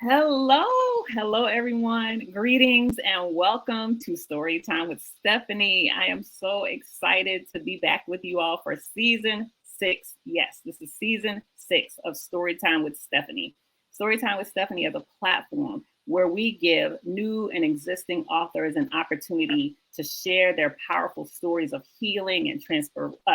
Hello, everyone. Greetings and welcome to Storytime with Stephanie. I am so excited to be back with you all for season 6. Yes, this is season 6 of Storytime with Stephanie. Storytime with Stephanie is a platform where we give new and existing authors an opportunity to share their powerful stories of healing and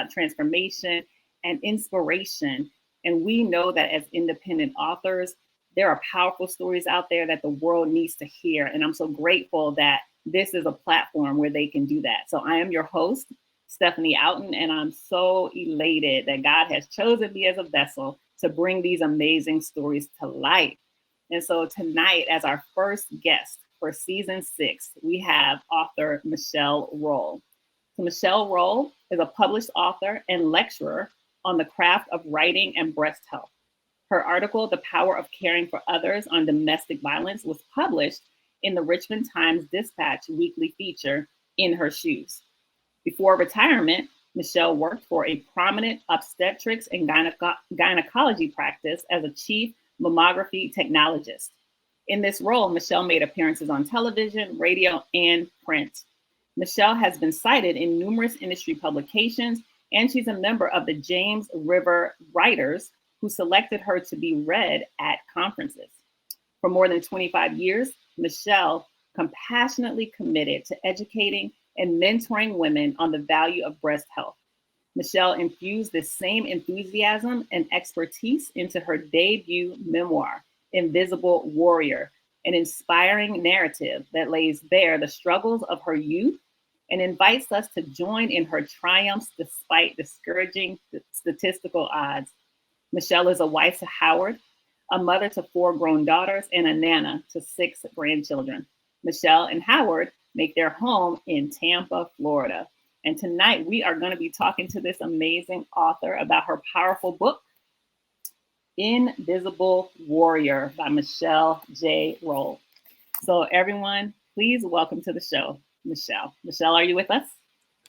transformation and inspiration. And we know that as independent authors, there are powerful stories out there that the world needs to hear. And I'm so grateful that this is a platform where they can do that. So I am your host, Stephanie Outen, and I'm so elated that God has chosen me as a vessel to bring these amazing stories to life. And so tonight, as our first guest for season 6, we have author Michele Rolle. So Michele Rolle is a published author and lecturer on the craft of writing and breast health. Her article, The Power of Caring for Others on Domestic Violence, was published in the Richmond Times-Dispatch weekly feature, In Her Shoes. Before retirement, Michele worked for a prominent obstetrics and gynecology practice as a chief mammography technologist. In this role, Michele made appearances on television, radio, and print. Michele has been cited in numerous industry publications, and she's a member of the James River Writers, who selected her to be read at conferences. For more than 25 years, Michele compassionately committed to educating and mentoring women on the value of breast health. Michele infused this same enthusiasm and expertise into her debut memoir, Invisible Warrior, an inspiring narrative that lays bare the struggles of her youth and invites us to join in her triumphs despite discouraging statistical odds. Michele is a wife to Howard, a mother to 4 grown daughters, and a nana to 6 grandchildren. Michele and Howard make their home in Tampa, Florida. And tonight we are going to be talking to this amazing author about her powerful book, Invisible Warrior by Michele J. Rolle. So everyone, please welcome to the show, Michele. Michele, are you with us?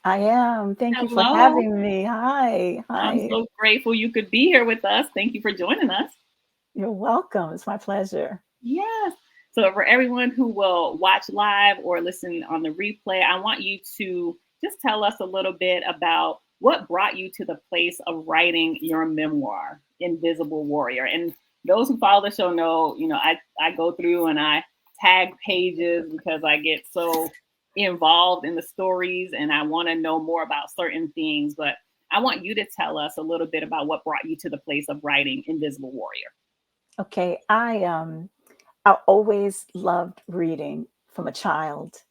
I am. Thank you for Hello. having me. Hi. I'm so grateful you could be here with us. Thank you for joining us. You're welcome. It's my pleasure. Yes. So for everyone who will watch live or listen on the replay, I want you to just tell us a little bit about what brought you to the place of writing your memoir, Invisible Warrior. And those who follow the show know, I go through and I tag pages because I get so involved in the stories and I want to know more about certain things. But I want you to tell us a little bit about what brought you to the place of writing Invisible Warrior. Okay. I always loved reading from a child,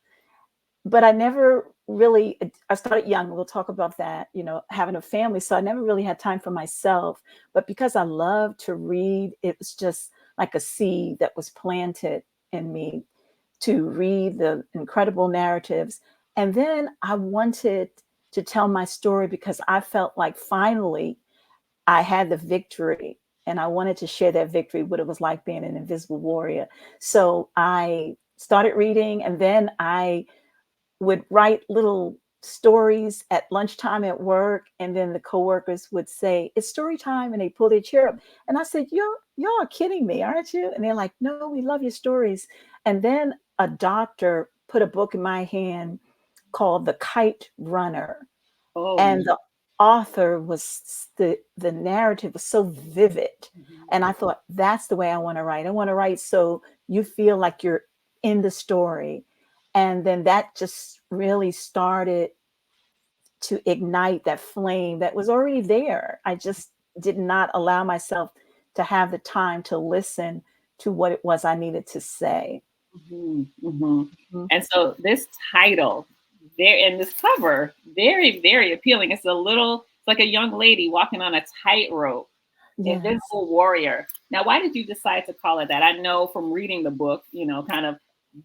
but I never really, I started young. We'll talk about that, having a family. So I never really had time for myself. But because I love to read, it was just like a seed that was planted in me to read the incredible narratives. And then I wanted to tell my story because I felt like finally I had the victory and I wanted to share that victory, what it was like being an invisible warrior. So I started reading, and then I would write little stories at lunchtime at work. And then the coworkers would say, "It's story time." And they pull their chair up. And I said, y'all are kidding me, aren't you? And they're like, "No, we love your stories." And then a doctor put a book in my hand called The Kite Runner. Oh, And the author was, the narrative was so vivid. And I thought, that's the way I want to write. I want to write so you feel like you're in the story. And then that just really started to ignite that flame that was already there. I just did not allow myself to have the time to listen to what it was I needed to say. And so this title, there in this cover, very, very appealing. It's like a young lady walking on a tightrope. Yes. Invisible Warrior. Now, why did you decide to call it that? I know from reading the book, kind of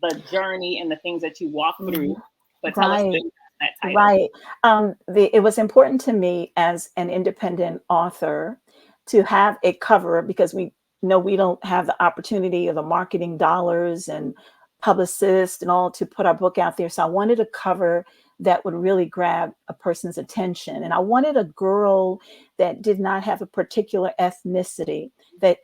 the journey and the things that you walk through. But tell us about that title. Right. It was important to me as an independent author to have a cover because we know we don't have the opportunity or the marketing dollars and publicists and all to put our book out there. So I wanted a cover that would really grab a person's attention. And I wanted a girl that did not have a particular ethnicity, that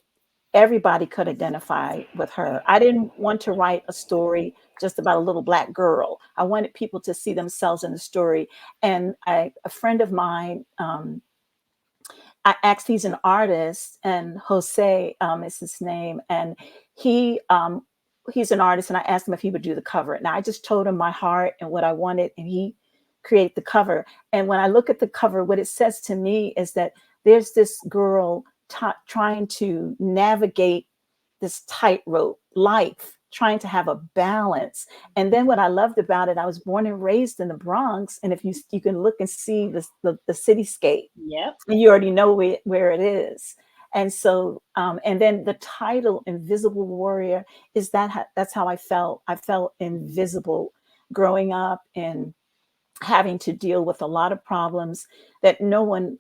everybody could identify with her. I didn't want to write a story just about a little Black girl. I wanted people to see themselves in the story. And a friend of mine, I asked, he's an artist, and Jose is his name, and he he's an artist, and I asked him if he would do the cover. Now I just told him my heart and what I wanted, and he created the cover. And when I look at the cover, what it says to me is that there's this girl trying to navigate this tightrope life, trying to have a balance. And then what I loved about it, I was born and raised in the Bronx, and if you can look and see the cityscape, Yep. and you already know where it is. And so, and then the title "Invisible Warrior" is that's how I felt. I felt invisible growing up and having to deal with a lot of problems that no one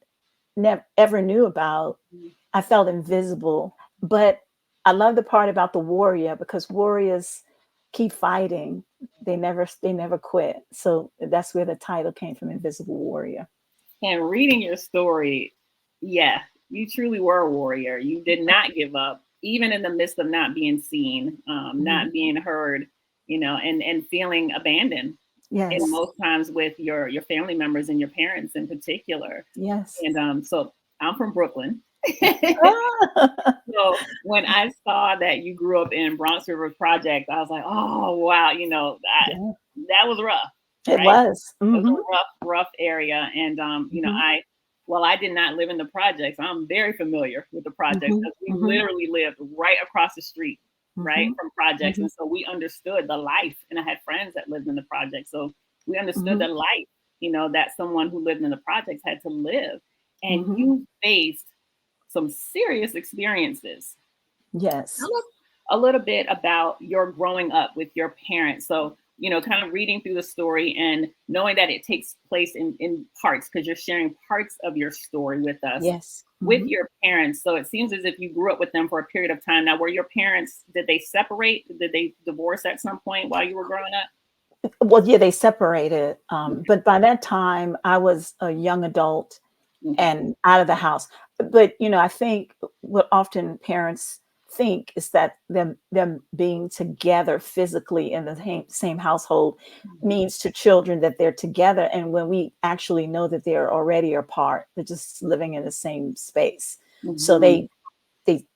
ever knew about. I felt invisible, but I love the part about the warrior, because warriors keep fighting. They never quit. So that's where the title came from, Invisible Warrior. And reading your story, yeah, you truly were a warrior. You did not give up, even in the midst of not being seen, not being heard, and feeling abandoned. And Yes. most times with your family members and your parents in particular. Yes. And so I'm from Brooklyn. Ah! So when I saw that you grew up in Bronx River Project, I was like, oh wow, Yeah, that was rough, it right? was. It was Hmm. a rough area. And Hmm. I did not live in the projects. I'm very familiar with the projects Hmm. because we Hmm. literally lived right across the street, right, Hmm. from projects. Hmm. And so we understood the life, and I had friends that lived in the projects. So we understood Hmm. the life, that someone who lived in the projects had to live. And Hmm. you faced some serious experiences. Yes. Tell us a little bit about your growing up with your parents. So, kind of reading through the story and knowing that it takes place in parts, because you're sharing parts of your story with us, Yes. with Hmm. your parents. So it seems as if you grew up with them for a period of time. Now, were your parents, did they separate? Did they divorce at some point while you were growing up? Well, yeah, they separated. But by that time, I was a young adult Okay. and out of the house. But I think what often parents think is that them being together physically in the same household means to children that they're together, and when we actually know that they're already apart, they're just living in the same space. So Hmm.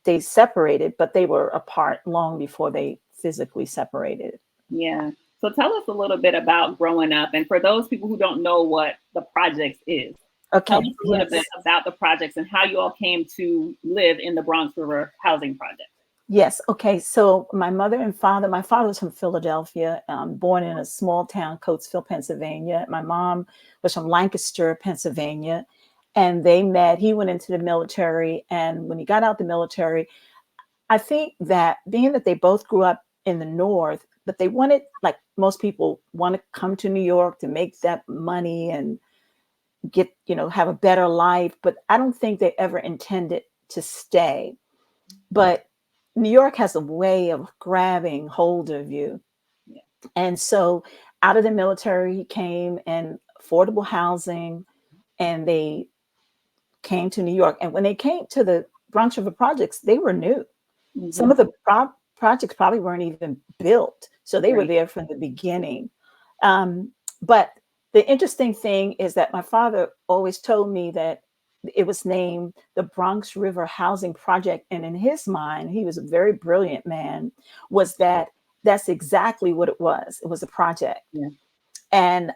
they separated, but they were apart long before they physically separated. Yeah. So tell us a little bit about growing up. And for those people who don't know what the projects is, tell us Okay. a little bit Yes. about the projects and how you all came to live in the Bronx River Housing Project. Yes. Okay. So my father was from Philadelphia, born in a small town, Coatesville, Pennsylvania. My mom was from Lancaster, Pennsylvania. And they met. He went into the military. And when he got out the military, I think that being that they both grew up in the North, but they wanted, like most people, want to come to New York to make that money and get, have a better life. But I don't think they ever intended to stay. But New York has a way of grabbing hold of you. Yeah. And so out of the military, he came and affordable housing, and they came to New York. And when they came to the Bronx River projects, they were new. Some Hmm. of the projects probably weren't even built. So they were Right. there from the beginning. But the interesting thing is that my father always told me that it was named the Bronx River Housing Project. And in his mind, he was a very brilliant man, was that that's exactly what it was. It was a project. Yeah. And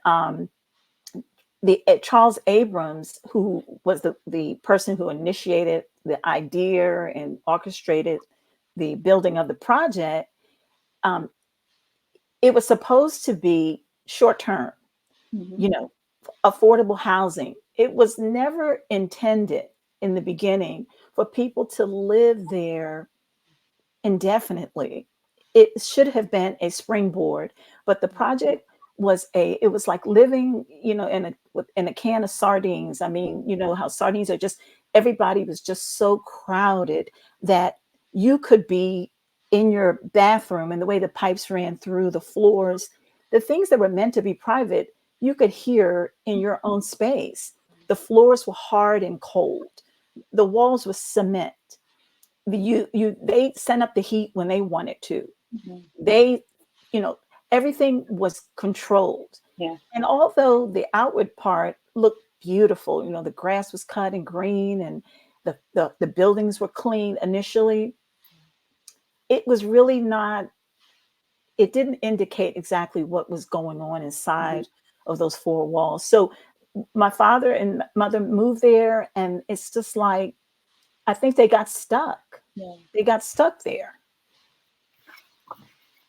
the Charles Abrams, who was the person who initiated the idea and orchestrated the building of the project, um, it was supposed to be short term, Hmm. you know, affordable housing. It was never intended in the beginning for people to live there indefinitely. It should have been a springboard, but the project it was like living, in a can of sardines. I mean, you know how sardines are just, everybody was just so crowded that you could be in your bathroom, and the way the pipes ran through the floors, the things that were meant to be private, you could hear in your own space. The floors were hard and cold. The walls were cement. they sent up the heat when they wanted to. Mhm. They, you know, everything was controlled. Yeah. And although the outward part looked beautiful, you know, the grass was cut and green and the buildings were clean initially, it was really not, it didn't indicate exactly what was going on Mhm. inside of those four walls. So my father and mother moved there, and it's just like, I think they got stuck. Yeah. They got stuck there.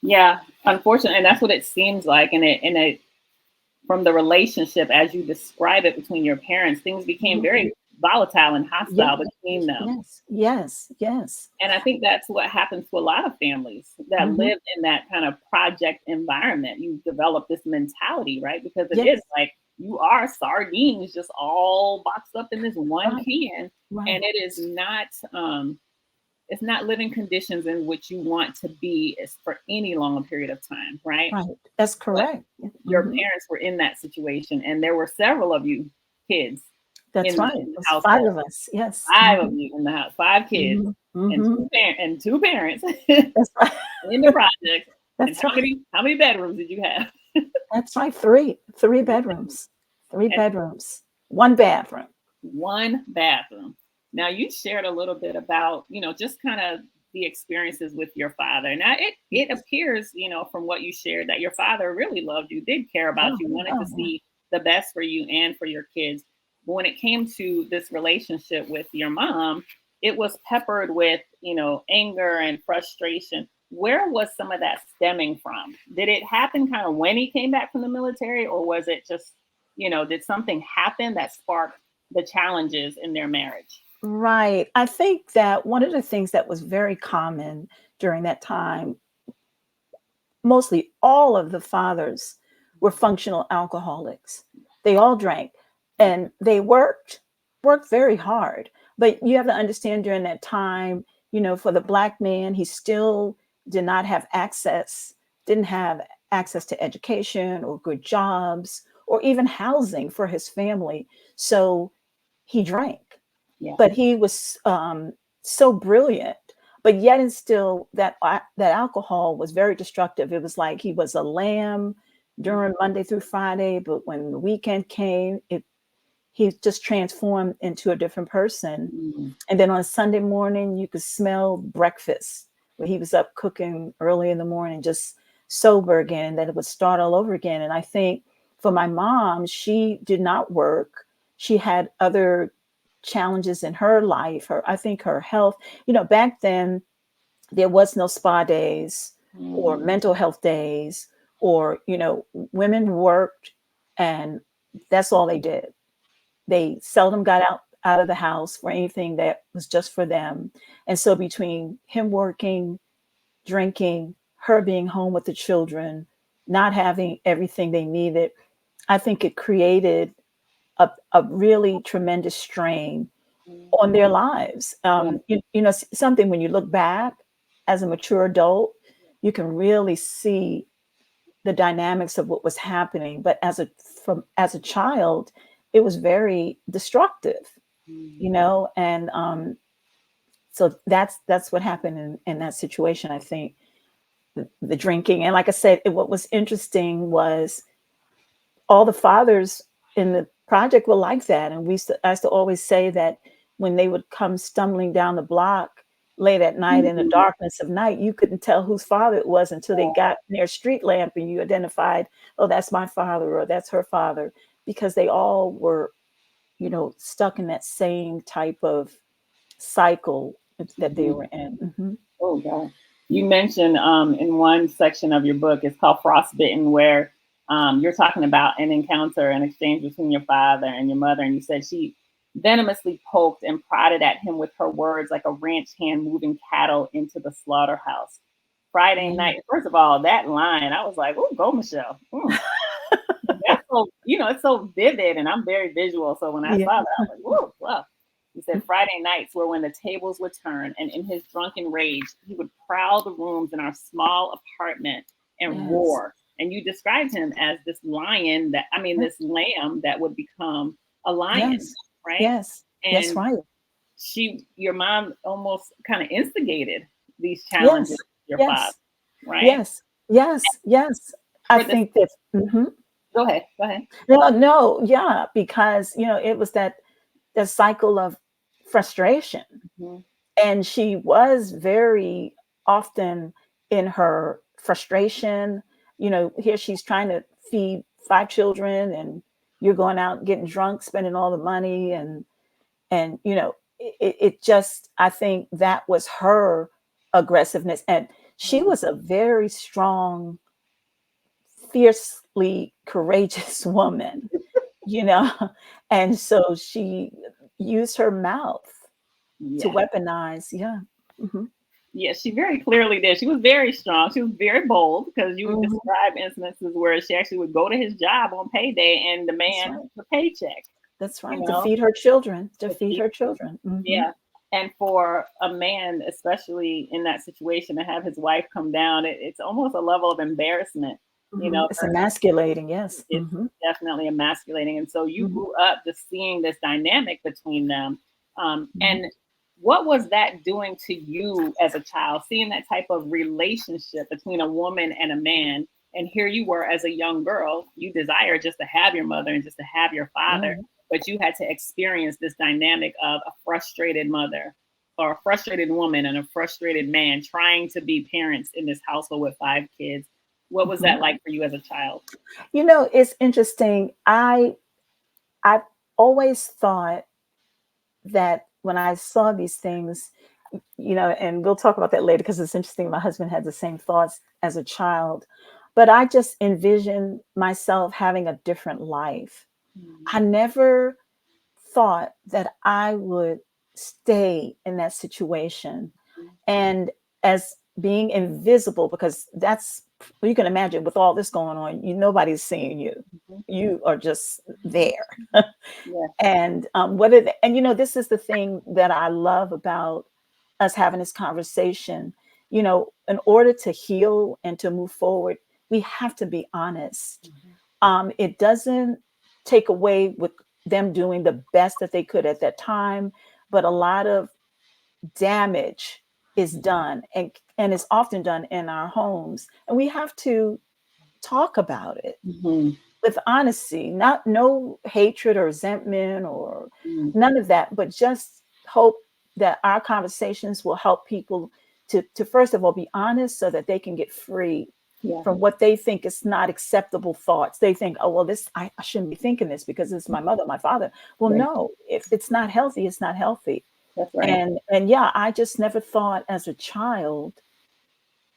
Yeah. Unfortunately, and that's what it seems like. And it from the relationship as you describe it between your parents, things became Mhm. very volatile and Yes, hostile between them. yes, yes, yes. And I think that's what happens to a lot of families that Mhm. live in that kind of project environment. You develop this mentality, right? Because it is Yes, like you are sardines just all boxed up in this one right, can. And right, it is not it's not living conditions in which you want to be is for any long period of time, right? right. That's But correct. your Mhm. parents were in that situation and there were several of you kids That's right. in It the was 5 household. of us. Yes. 5 of Mhm. you in the house, 5 kids Mhm. and Mhm. 2 parents That's right. in the projects. And That's right. how many bedrooms did you have? That's right. 3 bedrooms. 3 And bedrooms. 1 bathroom. 1 bathroom. Now you shared a little bit about, just kind of the experiences with your father. Now it appears, from what you shared that your father really loved you, did care about Oh, you, wanted to oh, yeah. see the best for you and for your kids. But when it came to this relationship with your mom, it was peppered with, anger and frustration. Where was some of that stemming from? Did it happen kind of when he came back from the military, or was it just, did something happen that sparked the challenges in their marriage? Right. I think that one of the things that was very common during that time, mostly all of the fathers were functional alcoholics. They all drank and they worked very hard. But you have to understand during that time, for the black man, he still did not have access, didn't have access to education or good jobs or even housing for his family. So he drank, Yeah. but he was so brilliant. But yet, and still, that alcohol was very destructive. It was like he was a lamb during Monday through Friday, but when the weekend came, he just transformed into a different person. Mm. And then on Sunday morning, you could smell breakfast where he was up cooking early in the morning, just sober again, and then it would start all over again. And I think for my mom, she did not work. She had other challenges in her life. I think her health, back then there was no spa days or Mm. mental health days, or, women worked and that's all they did. They seldom got out of the house for anything that was just for them. And so between him working, drinking, her being home with the children, not having everything they needed, I think it created a really tremendous strain on their lives. Yeah. Something when you look back as a mature adult, you can really see the dynamics of what was happening. But as a child, it was very destructive, Mm. and so that's what happened in that situation. I think the drinking, and like I said, what was interesting was all the fathers in the project were like that. And I used to always say that when they would come stumbling down the block late at night in the Mm. darkness of night, you couldn't tell whose father it was until they got near a street lamp and you identified, oh, that's my father or that's her father, because they all were, stuck in that same type of cycle that they Mhm. were in. Mhm. Oh God. You mentioned in one section of your book, it's called Frostbitten, where you're talking about an encounter, an exchange between your father and your mother, and you said she venomously poked and prodded at him with her words like a ranch hand moving cattle into the slaughterhouse. Friday Yeah. night. First of all, that line, I was like, "Oh, go Michelle." Mm. That's so, it's so vivid, and I'm very visual. So when I Yeah. saw that, I was like, "Whoa, wow." He said Friday nights were when the tables would turn, and in his drunken rage, he would prowl the rooms in our small apartment and Yes. roar. And you described him as this lion that, I mean, Yeah. this lamb that would become a lion, Yes. right? Yes. That's And right. your mom almost kind of instigated these challenges Yes. with your father, Yes. right? Yes. Yes. Yes. I For this, think that. Mhm. go ahead, go ahead. No, no, yeah, because it was that the cycle of frustration, Mhm. and she was very often in her frustration. Here she's trying to feed 5 children, and you're going out getting drunk, spending all the money, and it just, I think that was her aggressiveness, and she was a very strong, fiercely courageous woman, you know, and so she used her mouth to Yeah. weaponize. Yeah. Hmm. Yes, she very clearly did. She was very strong. She was very bold because you would Hmm. describe instances where she actually would go to his job on payday and That's demand right. the paycheck, That's you right. To know, feed her children. To to feed feed. her children. Hmm. Yeah. And for a man, especially in that situation, to have his wife come down, it's almost a level of embarrassment, Hmm. It's for him. emasculating. Yes. It's Hmm. definitely emasculating. And so you Hmm. grew up just seeing this dynamic between them. Hmm. And what was that doing to you as a child, seeing that type of relationship between a woman and a man? And here you were as a young girl, you desired just to have your mother and just to have your father, Right. but you had to experience this dynamic of a frustrated mother or a frustrated woman and a frustrated man trying to be parents in this household with 5 kids. What was Hmm. that like for you as a child? It's interesting. I've always thought that when I saw these things, and we'll talk about that later because it's interesting. My husband had the same thoughts as a child, but I just envisioned myself having a different life. I Mhm. never thought that I would stay in that situation. And as being invisible, because that's, you can imagine with all this going on, nobody's seeing you. Mhm. You are just there. Yeah. And this is the thing that I love about us having this conversation. In order to heal and to move forward, we have to be honest. Mhm. It doesn't take away with them doing the best that they could at that time, but a lot of damage is done, and is often done in our homes, and we have to talk about it Mhm. with honesty, not no hatred or resentment or Mhm. none of that, but just hope that our conversations will help people to first of all be honest so that they can get free Yeah. from what they think is not acceptable thoughts. They think, oh well, this I shouldn't be thinking this because it's my mother, my father. Well, Right. no, if it's not healthy, it's not healthy. That's right. And yeah, I just never thought as a child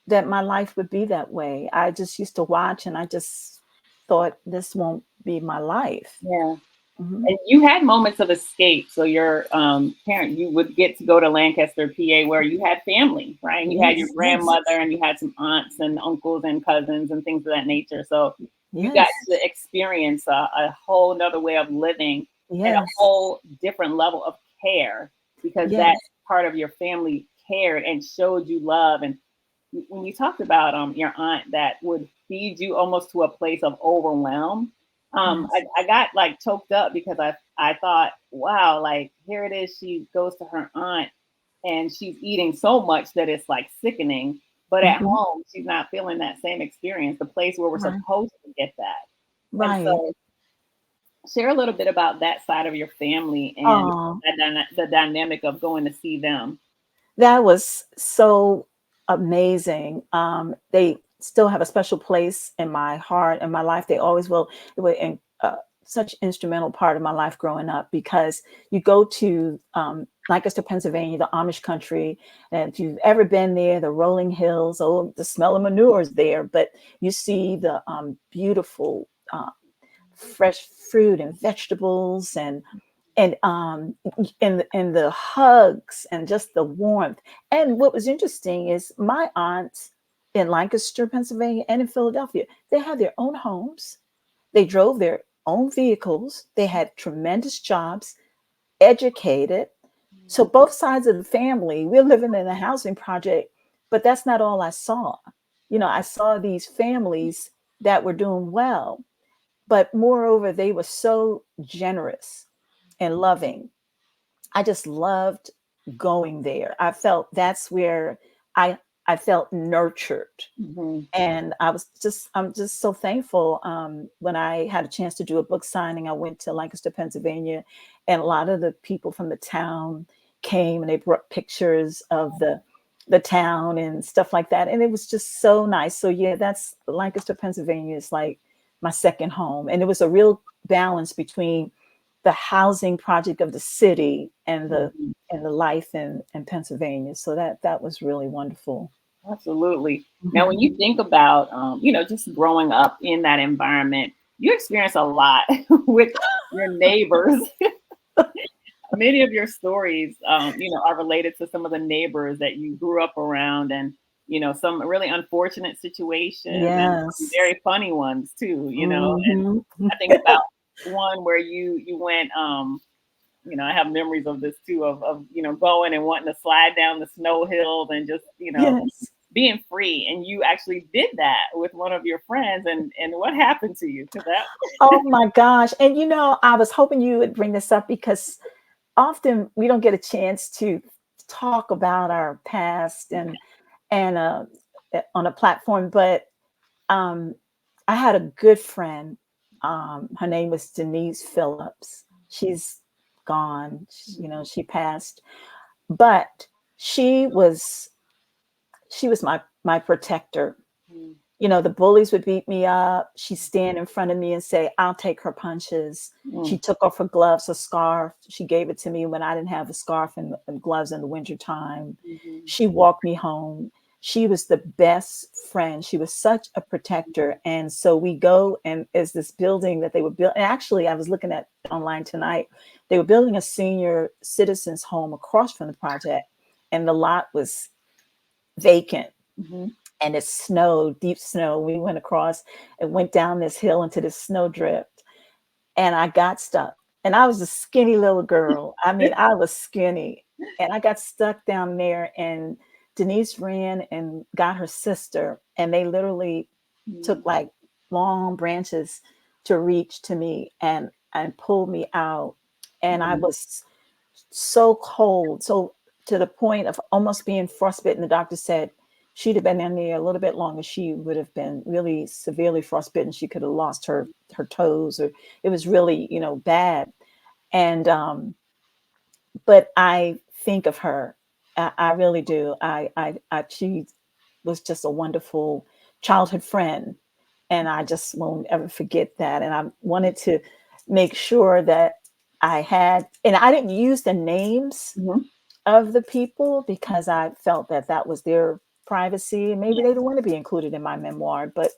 that my life would be that way. I just used to watch and I just thought this won't be my life. Yeah. Mhm. And you had moments of escape. So your parent, you would get to go to Lancaster, PA, where you had family, right? And you had your Yes, yes, grandmother, and you had some aunts and uncles and cousins and things of that nature. So you got yes, to experience a whole nother way of living and a yes, whole different level of care because that yes. part of your family cared and showed you love. And when you talked about your aunt that would feed you almost to a place of overwhelm, Yes. I got like choked up because I thought, wow, like here it is. She goes to her aunt and she's eating so much that it's like sickening. But at Mhm. home, she's not feeling that same experience, the place where we're Right, supposed to get that. And right. so, share a little bit about that side of your family and Oh, the dynamic of going to see them. that was so amazing. They still have a special place in my heart and my life. They always will. They were such instrumental part of my life growing up because you go to Lancaster, Pennsylvania, the Amish country, and if you've ever been there, the rolling hills, oh, the smell of manure is there, but you see the beautiful fresh fruit and vegetables and the hugs and just the warmth. And what was interesting is my aunts in Lancaster, Pennsylvania, and in Philadelphia, they had their own homes. They drove their own vehicles. They had tremendous jobs, educated. So both sides of the family, we're living in a housing project, but that's not all I saw. I saw these families that were doing well, but moreover, they were so generous and loving. I just loved going there. I felt that's where I I felt nurtured. Mhm. And I'm just so thankful. When I had a chance to do a book signing, I went to Lancaster, Pennsylvania, and a lot of the people from the town came and they brought pictures of the town and stuff like that. And it was just so nice. So yeah, that's Lancaster, Pennsylvania is like my second home. And it was a real balance between the housing project of the city Mhm. and the life in Pennsylvania. So that was really wonderful. Absolutely. Now, Mhm. when you think about, just growing up in that environment, you experience a lot with your neighbors. Many of your stories, are related to some of the neighbors that you grew up around, and some really unfortunate situations and some Yes. very funny ones too. And Mhm. I think about one where you went. I have memories of this too, of going and wanting to slide down the snow hills and just Yes. being free, and you actually did that with one of your friends, and what happened to you? Because that. Oh my gosh. And I was hoping you would bring this up because often we don't get a chance to talk about our past and on a platform. But um, I had a good friend. Her name was Denise Phillips. She's gone. She passed, but she was she was my protector. Mhm. The bullies would beat me up. She'd stand in front of me and say, I'll take her punches. She Mm, took off her gloves, her scarf. She gave it to me when I didn't have a scarf and gloves in the wintertime. mhm, She walked me home. She was the best friend. She was such a protector. And so we go, and is this building that they were building. Actually, I was looking at online tonight. They were building a senior citizens home across from the project, and the lot was vacant mhm, and it snowed, deep snow. We went across and went down this hill into this snowdrift, and I got stuck. And I was a skinny little girl. I mean, I was skinny, and I got stuck down there. And Denise ran and got her sister, and they literally took mhm, like long branches to reach to me and pulled me out. And I mhm. was so cold, so to the point of almost being frostbitten. The doctor said she'd have been in there a little bit longer, she would have been really severely frostbitten. She could have lost her toes, or it was really, bad. And but I think of her. I really do. She was just a wonderful childhood friend, and I just won't ever forget that. And I wanted to make sure that and I didn't use the names Mhm. of the people because I felt that that was their privacy. Maybe they don't want to be included in my memoir, but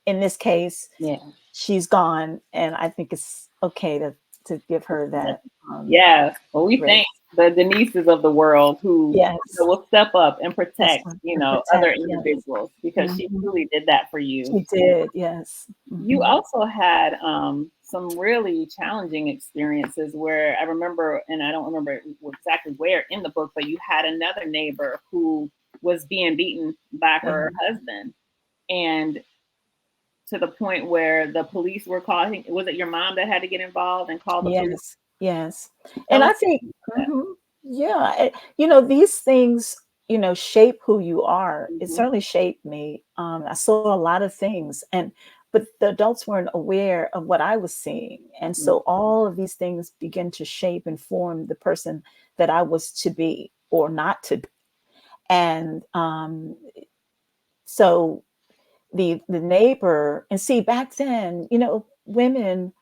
in this case, Yeah. she's gone, and I think it's okay to give her Yeah. that Yeah. Well, we grace. thank the Denises of the world who Yes, will step up and that's protect, one. And other protect. Yes, individuals, because she hmm truly did that for you. she did. Yes. You Hmm. also had some really challenging experiences where I remember, and I don't remember exactly where in the book, but you had another neighbor who was being beaten by Yeah. her husband, and to the point where the police were calling. Was it your mom that had to get involved and call the police? Yes. Yes. And Tell us I think, about that. mhm, yeah, these things, shape who you are. It Mhm, certainly shaped me. I saw a lot of things, but the adults weren't aware of what I was seeing. And mhm, so all of these things begin to shape and form the person that I was to be or not to be. And so the neighbor, and see, back then, women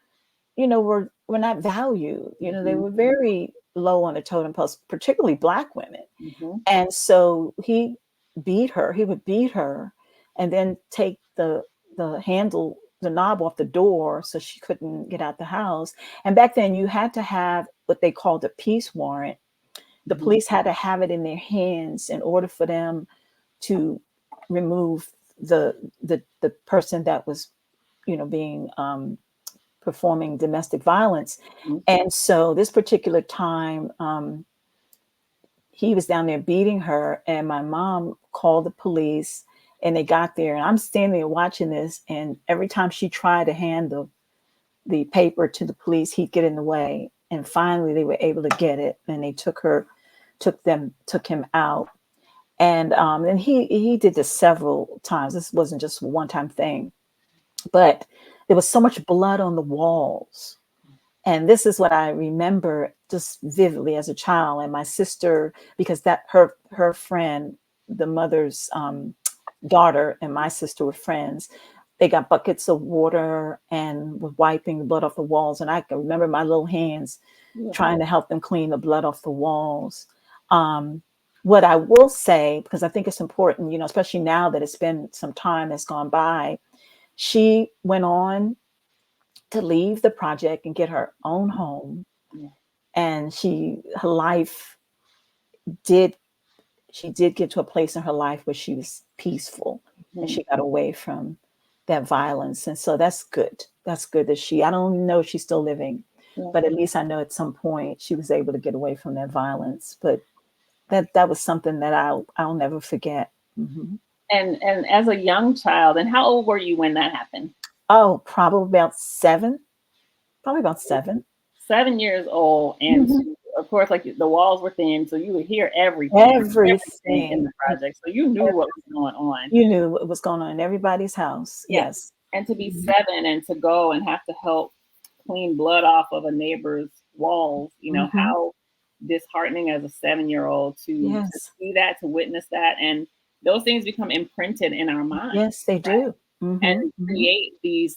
were not valued. They mhm, were very low on the totem pole, particularly Black women. mhm, And so he would beat her and then take the handle, the knob off the door so she couldn't get out the house. And back then you had to have what they called a peace warrant. The mhm, police had to have it in their hands in order for them to remove the person that was, being performing domestic violence. mhm, And so this particular time, he was down there beating her, and my mom called the police, and they got there. And I'm standing there watching this, and every time she tried to hand the paper to the police, he'd get in the way. and finally they were able to get it, and they took him out. And he did this several times. This wasn't just a one-time thing, but there was so much blood on the walls. And this is what I remember just vividly as a child. And my sister, because that her friend, the mother's daughter, and my sister were friends. They got buckets of water and were wiping the blood off the walls. And I can remember my little hands Yeah. trying to help them clean the blood off the walls. What I will say, because I think it's important, especially now that it's been some time has gone by, she went on to leave the project and get her own home. Yeah. And her life did, she did get to a place in her life where she was peaceful and Mhm. she got away from that violence. And so that's good. That's good that I don't know if she's still living, Yeah. but at least I know at some point she was able to get away from that violence. But that was something that I'll never forget. Mhm. And as a young child, and how old were you when that happened? Oh, probably about 7. Probably about 7. 7 years old, and Mhm. of course, like the walls were thin, so you would hear everything in Everything. the project, so you knew what was going on. You knew what was going on in everybody's house. Yeah, Yes. and to be Mhm. 7 and to go and have to help clean blood off of a neighbor's walls, Mhm. how disheartening as a 7-year-old to Yes. see that, to witness that, and those things become imprinted in our mind, Yes, they right? do. Mhm. And Mhm. create these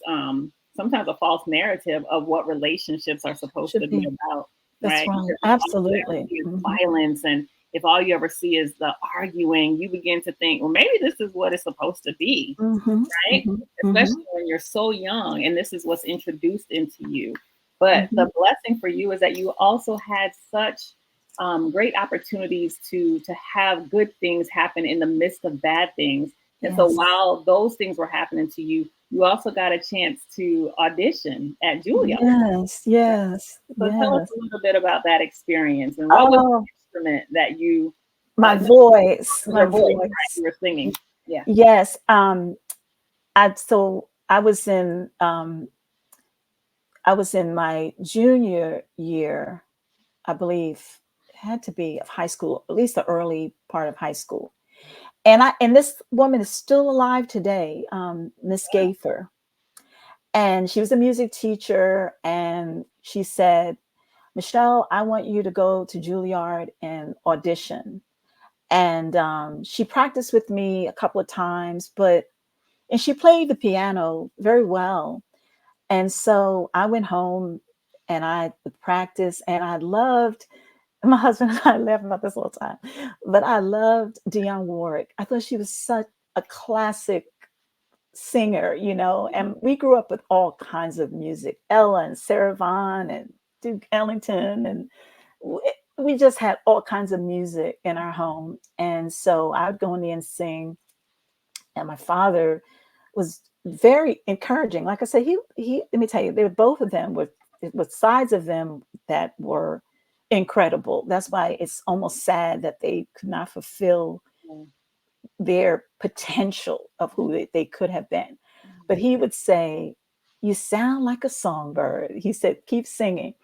sometimes a false narrative of what relationships are supposed to Should be be. about, That's right? right. Because if all you ever Absolutely. see is Mhm. violence, and if all you ever see is the arguing, you begin to think, well, maybe this is what it's supposed to be, Mhm. right? Mhm. Especially Mhm. when you're so young and this is what's introduced into you. But Mhm. the blessing for you is that you also had such great opportunities to have good things happen in the midst of bad things. And so Yes. while those things were happening to you, you also got a chance to audition at Juilliard. Yes. Right? Yes. So tell us Yes. a little bit about that experience and what was Oh, the instrument that you, my no, voice. My your voice, right? voice. You were singing. Yeah. Yes. I was in my junior year, I believe it had to be of high school, at least the early part of high school. And this woman is still alive today, Miss Gaither. And she was a music teacher, and she said, Michelle, I want you to go to Juilliard and audition. And she practiced with me a couple of times, and she played the piano very well. And so I went home and I would practice, and I loved, my husband and I laugh about this all the time, but I loved Dionne Warwick. I thought she was such a classic singer, and we grew up with all kinds of music, Ella and Sarah Vaughan and Duke Ellington. And w- we just had all kinds of music in our home. And so I would go in there and sing. And my father was very encouraging. Like I said, he let me tell you, they were, both of them were with sides of them that were incredible. That's why it's almost sad that they could not fulfill their potential of who they could have been. But he would say, you sound like a songbird. He said, keep singing.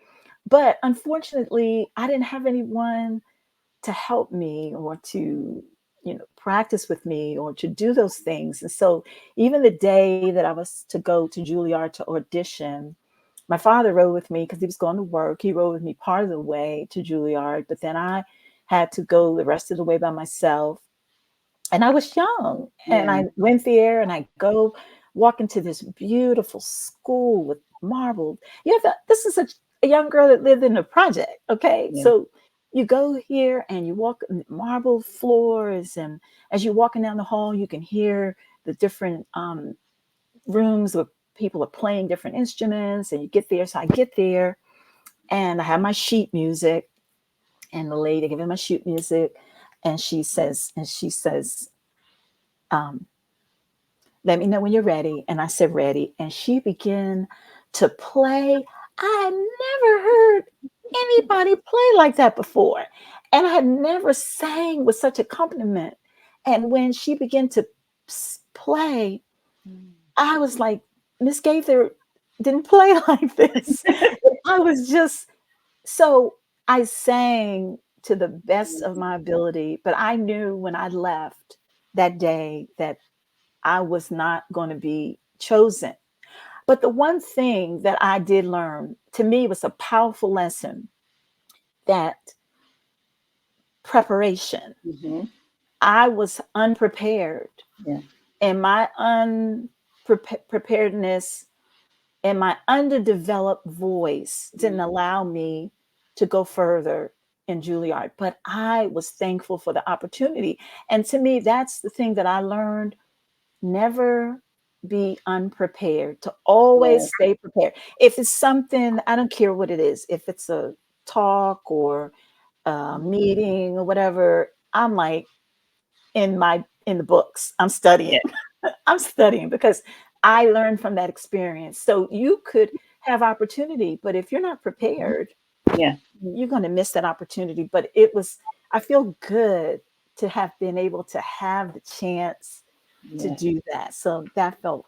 But unfortunately, I didn't have anyone to help me or to, practice with me or to do those things. And so even the day that I was to go to Juilliard to audition, my father rode with me because he was going to work. He rode with me part of the way to Juilliard, but then I had to go the rest of the way by myself. And I was young, and Yeah. I went there, and I go walk into this beautiful school with marble. This is a young girl that lived in a project. Okay. Yeah. So you go here and you walk marble floors, and as you're walking down the hall, you can hear the different rooms where people are playing different instruments, and you get there. So I get there, and I have my sheet music, and the lady giving my sheet music, and she says, um, let me know when you're ready. And I said, ready. And she began to play. I had never heard anybody play like that before. And I had never sang with such accompaniment. And when she began to play, I was like, Miss Gaither didn't play like this. I was just So I sang to the best of my ability, but I knew when I left that day that I was not going to be chosen. But the one thing that I did learn, to me, was a powerful lesson, that preparation. Mm-hmm. I was unprepared, Yeah. and my unpreparedness and my underdeveloped voice didn't allow me to go further in Juilliard. But I was thankful for the opportunity. And to me, that's the thing that I learned: never be unprepared, to always Yeah. stay prepared. If it's something, I don't care what it is, if it's a talk or a meeting or whatever, I'm like in the books. I'm Yeah. studying. I'm studying because I learned from that experience. So you could have opportunity, but if you're not prepared, Yeah. you're going to miss that opportunity. But it was, I feel good to have been able to have the chance to Yeah. do that. So that felt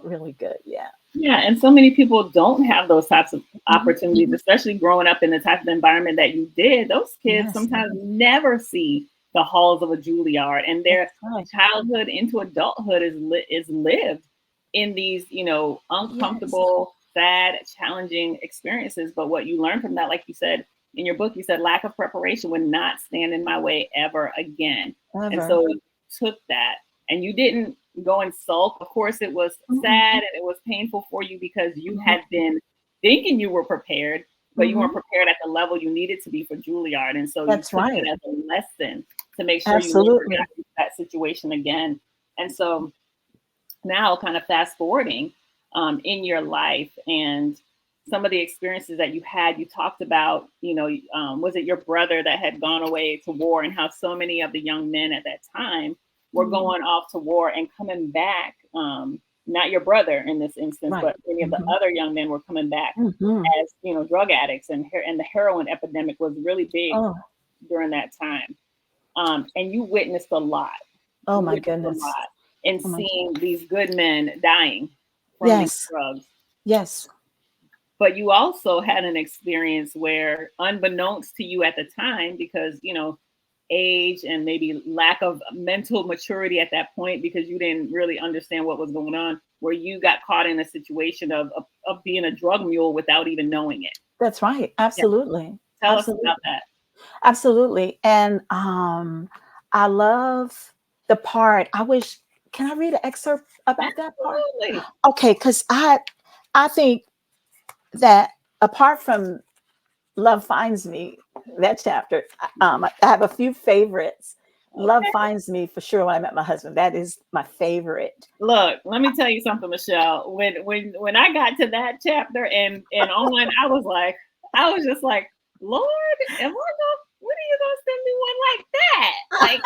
really good. Yeah. Yeah, and so many people don't have those types of Mhm, opportunities, mhm. especially growing up in the type of environment that you did. Those kids Yes, sometimes never see the halls of a Juilliard, and that's their right. childhood into adulthood is lived in these, Yes. uncomfortable, sad, challenging experiences. But what you learn from that, like you said in your book, you said lack of preparation would not stand in my way ever again. And Ever. so you took that, and you didn't go and sulk. Of course, it was Mhm, sad and it was painful for you because you mhm, had been thinking you were prepared, but you weren't mhm. prepared at the level you needed to be for Juilliard. And so you That's took it right. as a lesson to make sure you never Absolutely. got into that situation again. And so now, kind of fast forwarding in your life and some of the experiences that you had, you talked about, was it your brother that had gone away to war, and how so many of the young men at that time were Mhm. going off to war and coming back. Not your brother in this instance, Right. but many of the Mhm, other young men were coming back mhm. as drug addicts, and the heroin epidemic was really big Oh, during that time. And you witnessed a lot. oh You my witnessed a goodness. lot in Oh my. seeing these good men dying from these Yes. drugs. Yes. But you also had an experience where, unbeknownst to you at the time, because age and maybe lack of mental maturity at that point, because you didn't really understand what was going on, where you got caught in a situation of being a drug mule without even knowing it. That's right. Yeah, Absolutely. tell us about Absolutely. that. Absolutely. And I love the part. I wish, can I read an excerpt about that part? Absolutely. Okay, because I think that apart from Love Finds Me, that chapter, I have a few favorites. Love Okay. Finds Me, for sure, when I met my husband. That is my favorite. Look, let me tell you something, Michelle. When I got to that chapter and on, I was just like, Lord, am I gonna? When are you gonna send me one like that? Like,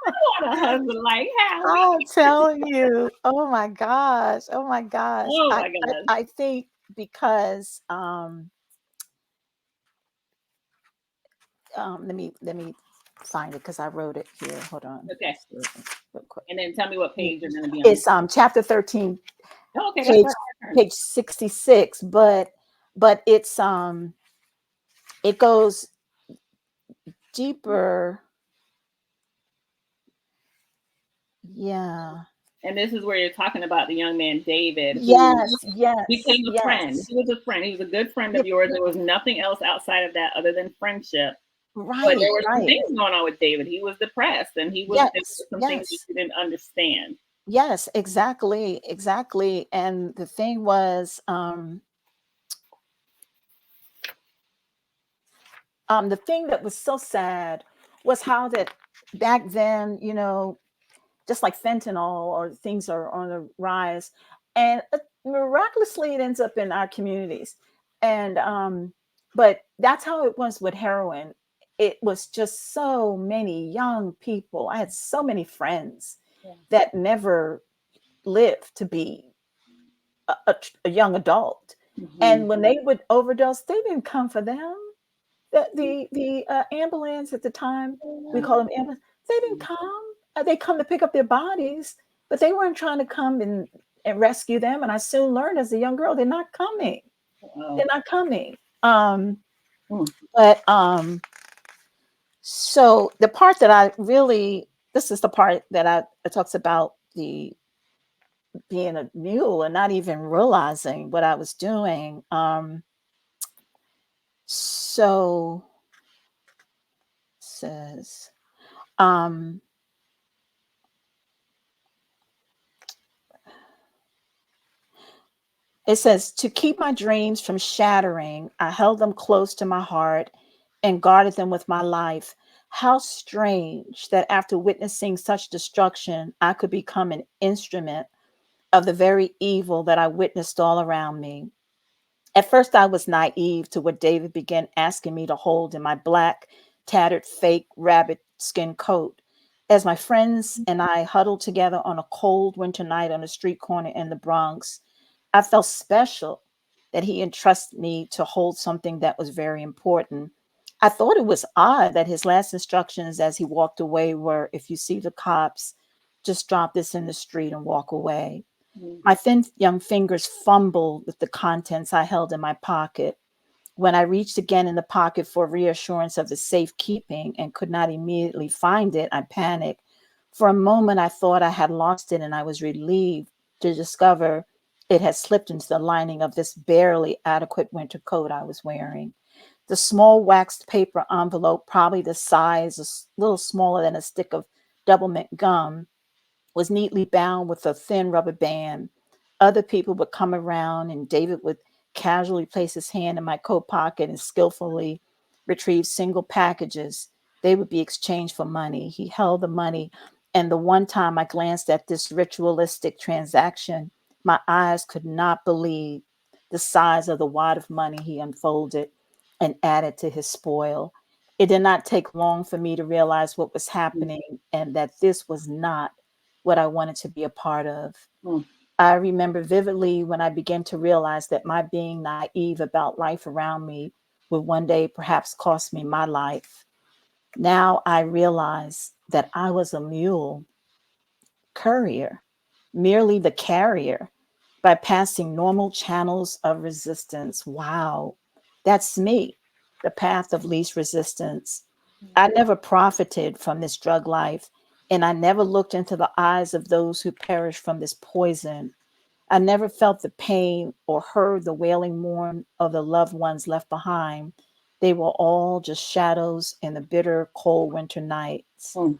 I want a husband like I'll Howie. tell you. Oh my gosh. Oh my gosh. Oh my gosh. I think because let me find it because I wrote it here. Hold on. Okay, Real quick. and then tell me what page you're gonna be on. It's chapter 13, Oh, okay, that's page right. Our turn. page 66, but it's it goes deeper. Yeah. And this is where you're talking about the young man David, who Yes, yes, became a friend. yes. He was a friend. He was a good friend Yeah, of yours. There was nothing else outside of that other than friendship. But right, there were some right. things going on with David. He was depressed, and there Yes, were some things that yes. he didn't understand. Yes, exactly, exactly. And the thing was, the thing that was so sad was how that back then, just like fentanyl or things are on the rise, and miraculously it ends up in our communities. And but that's how it was with heroin. It was just so many young people. I had so many friends Yeah. that never lived to be a young adult. Mm-hmm. And when they would overdose, they didn't come for them. The ambulance at the time, we call them ambulance, they didn't come. They come to pick up their bodies, but they weren't trying to come and rescue them. And I soon learned as a young girl, they're not coming. Wow. They're not coming. Mm, But so the part that I really, this is the part that it talks about the being a mule and not even realizing what I was doing. So says, um, it says, to keep my dreams from shattering, I held them close to my heart and guarded them with my life. How strange that after witnessing such destruction, I could become an instrument of the very evil that I witnessed all around me. At first, I was naive to what David began asking me to hold in my black, tattered, fake rabbit skin coat. As my friends and I huddled together on a cold winter night on a street corner in the Bronx, I felt special that he entrusted me to hold something that was very important. I thought it was odd that his last instructions as he walked away were, if you see the cops, just drop this in the street and walk away. mm, My thin young fingers fumbled with the contents I held in my pocket. When I reached again in the pocket for reassurance of the safekeeping and could not immediately find it, I panicked. For a moment, I thought I had lost it, and I was relieved to discover it had slipped into the lining of this barely adequate winter coat I was wearing. The small waxed paper envelope, probably the size, a little smaller than a stick of double mint gum, was neatly bound with a thin rubber band. Other people would come around, and David would casually place his hand in my coat pocket and skillfully retrieve single packages. They would be exchanged for money. He held the money, and the one time I glanced at this ritualistic transaction, my eyes could not believe the size of the wad of money he unfolded and added to his spoil. It did not take long for me to realize what was mm, happening and that this was not what I wanted to be a part of. mm, I remember vividly when I began to realize that my being naive about life around me would one day perhaps cost me my life. Now I realize that I was a mule courier, merely the carrier, bypassing normal channels of resistance. Wow, that's me, the path of least resistance. I never profited from this drug life, and I never looked into the eyes of those who perished from this poison. I never felt the pain or heard the wailing mourn of the loved ones left behind. They were all just shadows in the bitter, cold winter nights. mm.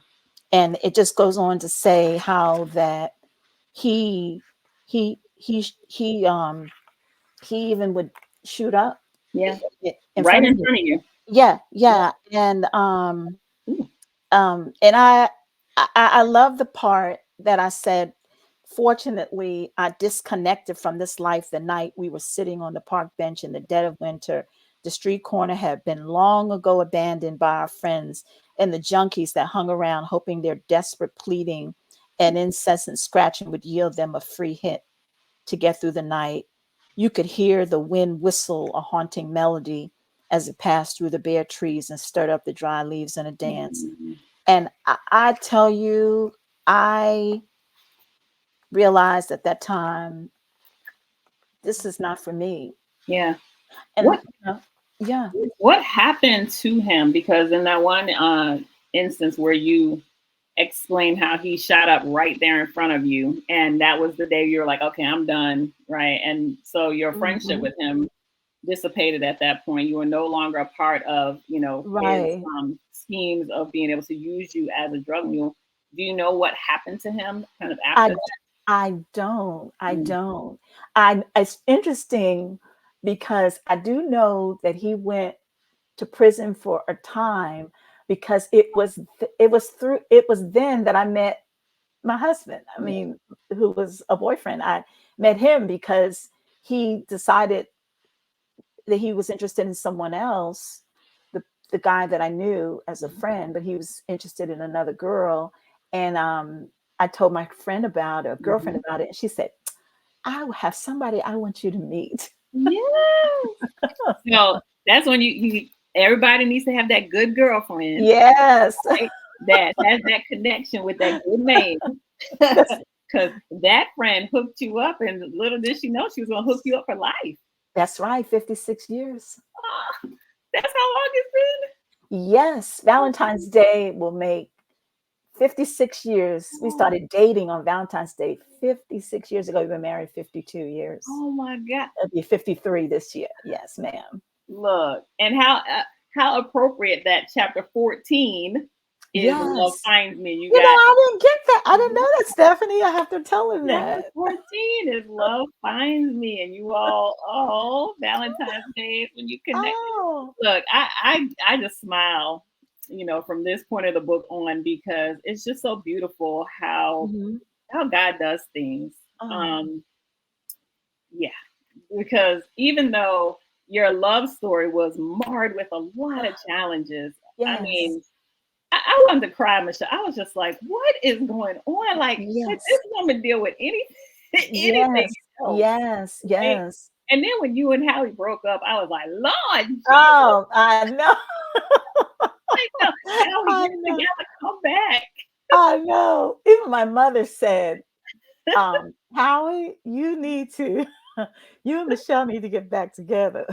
And it just goes on to say how that he he he even would shoot up Yeah, in right front of in me. front of you. Yeah, Yeah. yeah. Ooh, And I love the part that I said, fortunately, I disconnected from this life the night we were sitting on the park bench in the dead of winter. The street corner had been long ago abandoned by our friends and the junkies that hung around, hoping their desperate pleading and incessant scratching would yield them a free hit to get through the night. You could hear the wind whistle a haunting melody as it passed through the bare trees and stirred up the dry leaves in a dance. mm, And I tell you, I realized at that time, this is not for me. yeah. And, What yeah, what happened to him? Because in that one instance where you explained how he shot up right there in front of you, and that was the day you were like, okay, I'm done, right? And so your friendship mhm, with him dissipated at that point. You were no longer a part of, his right. schemes of being able to use you as a drug mule. Do you know what happened to him kind of I after that? I don't. I Mm, don't. It's interesting because I do know that he went to prison for a time because it was then that I met my husband. I yeah. mean, who was a boyfriend. I met him because he decided that he was interested in someone else, the the guy that I knew as a friend, but he was interested in another girl. And I told my friend about it, a girlfriend Mhm. about it, and she said, I have somebody I want you to meet. Yes. So that's when you everybody needs to have that good girlfriend, Yes. right? That has that connection with that good man. Because that friend hooked you up, and little did she know she was gonna hook you up for life. That's right, 56 years. Ah, That's how long it's been? Yes, Oh, Valentine's Day will make 56 years. We oh, started dating on Valentine's Day 56 years ago. We've been married 52 years. oh my God. It'll be 53 this year. Yes, ma'am. Look, and how appropriate that chapter 14 is Love Yes. Finds Me. You You know, got I didn't get that. I didn't know that, Stephanie. I have to tell him chapter that. 14 is Love Finds Me, and you all, oh, Valentine's Day is when you connect. Oh. Look, I just smile, from this point of the book on, because it's just so beautiful how Mhm. God does things. Oh. Um, yeah, because even though your love story was marred with a lot of challenges, I Yes. mean, I wanted to cry, Michelle. I was just like, what is going on? Like, could Yes. this woman deal with anything, anything Yes. else? Yes. And, Yes. and then when you and Howie broke up, I was like, Lord Jesus, Oh, I know. like, no, Howie, I get it know. together, come back. I know. Even my mother said, Howie, you need to, you and Michelle need to get back together.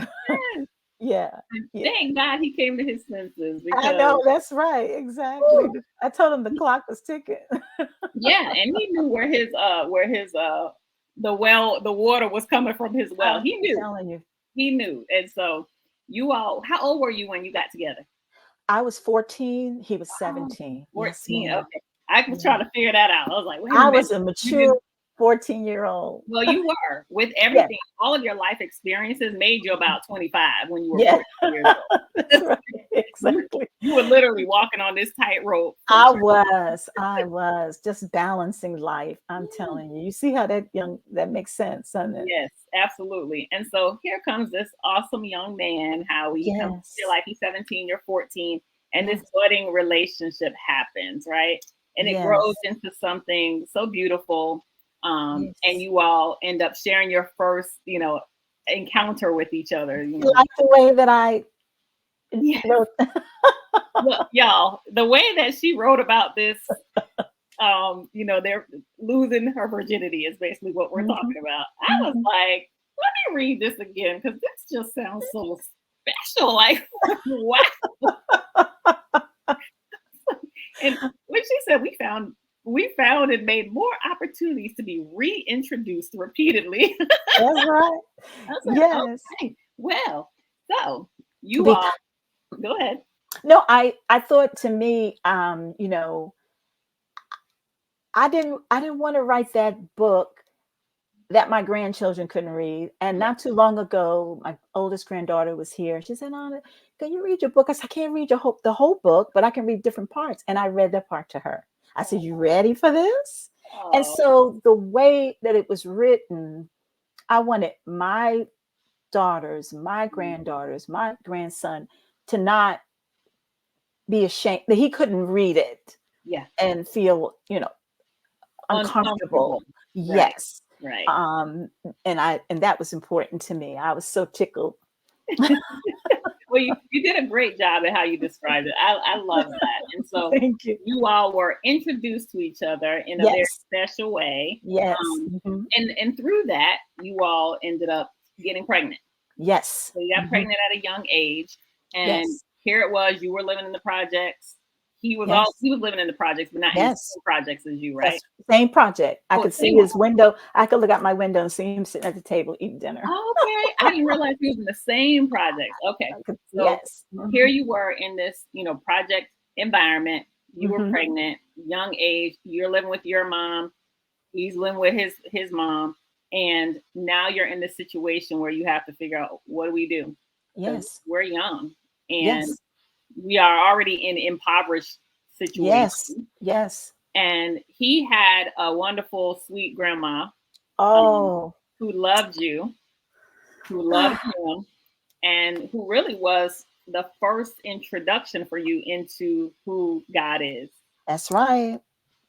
Yeah. Yeah. Thank God he came to his senses I because, know. That's right. Exactly. whew, I told him the clock was ticking. yeah, and he knew where his the water was coming from his well. I'm He knew. telling you. He knew. And so you all, how old were you when you got together? I was 14. He was Oh, 17. Yes, 14. ma'am. Okay. I was Yeah. trying to figure that out. I was like, wait a I minute. was a You've been mature 14-year-old. well, you were with Yes. everything, all of your life experiences made you about 25 when you were Yeah. 14 years That's old. right. you Exactly. you were literally walking on this tightrope from I was just balancing life. I'm church. telling you. You see how that makes sense, doesn't it? Yes, absolutely. And so here comes this awesome young man, Howie. He comes to your Yes. life. He's 17, you're 14, and this Yes. budding relationship happens, right? And it grows Yes. into something so beautiful. And Yes. you all end up sharing your first, encounter with each other. You like the way that I Yeah. wrote. Look, y'all, the way that she wrote about this, they're losing her virginity is basically what we're Mhm, talking about. I was mhm. like, let me read this again because this just sounds so special. Like, wow. And when she said we found and made more opportunities to be reintroduced repeatedly. That's right. I said, Yes. okay, well, so you Bec all go ahead. No, I thought to me, I didn't wanna write that book that my grandchildren couldn't read. And Yeah. not too long ago, my oldest granddaughter was here. She said, "Nana, can you read your book?" I said, "I can't read the whole book, but I can read different parts." And I read that part to her. I said, "You ready for this?" And Oh, so the way that it was written, I wanted my daughters, my granddaughters, my grandson to not be ashamed that he couldn't read it yeah. and feel, Uncomfortable. uncomfortable. Right. Yes. Right. And that was important to me. I was so tickled. Well, you did a great job at how you described it. I love that. And so Thank you. you all were introduced to each other in a very Yes. special way. Yes. Um, Mhm. and through that, you all ended up getting pregnant. Yes. So you got Mhm. pregnant at a young age, and Yes. here it was. You were living in the projects. Yes. He was living in the projects, but not in the Yes. same projects as you, right? That's same project. I Oh, could see same one. his window. I could look out my window and see him sitting at the table eating dinner. Okay, I didn't realize he was in the same projects. Okay, I could, so yes. here Mhm. you were in this, project environment. You were Mhm. pregnant, young age. You're living with your mom. He's living with his mom, and now you're in this situation where you have to figure out what do we do because Yes. we're young and Yes. we are already in impoverished Yes. situation. Yes. And he had a wonderful, sweet grandma um, Oh. who loved you, who loved him, and who really was the first introduction for you into who God is. That's right.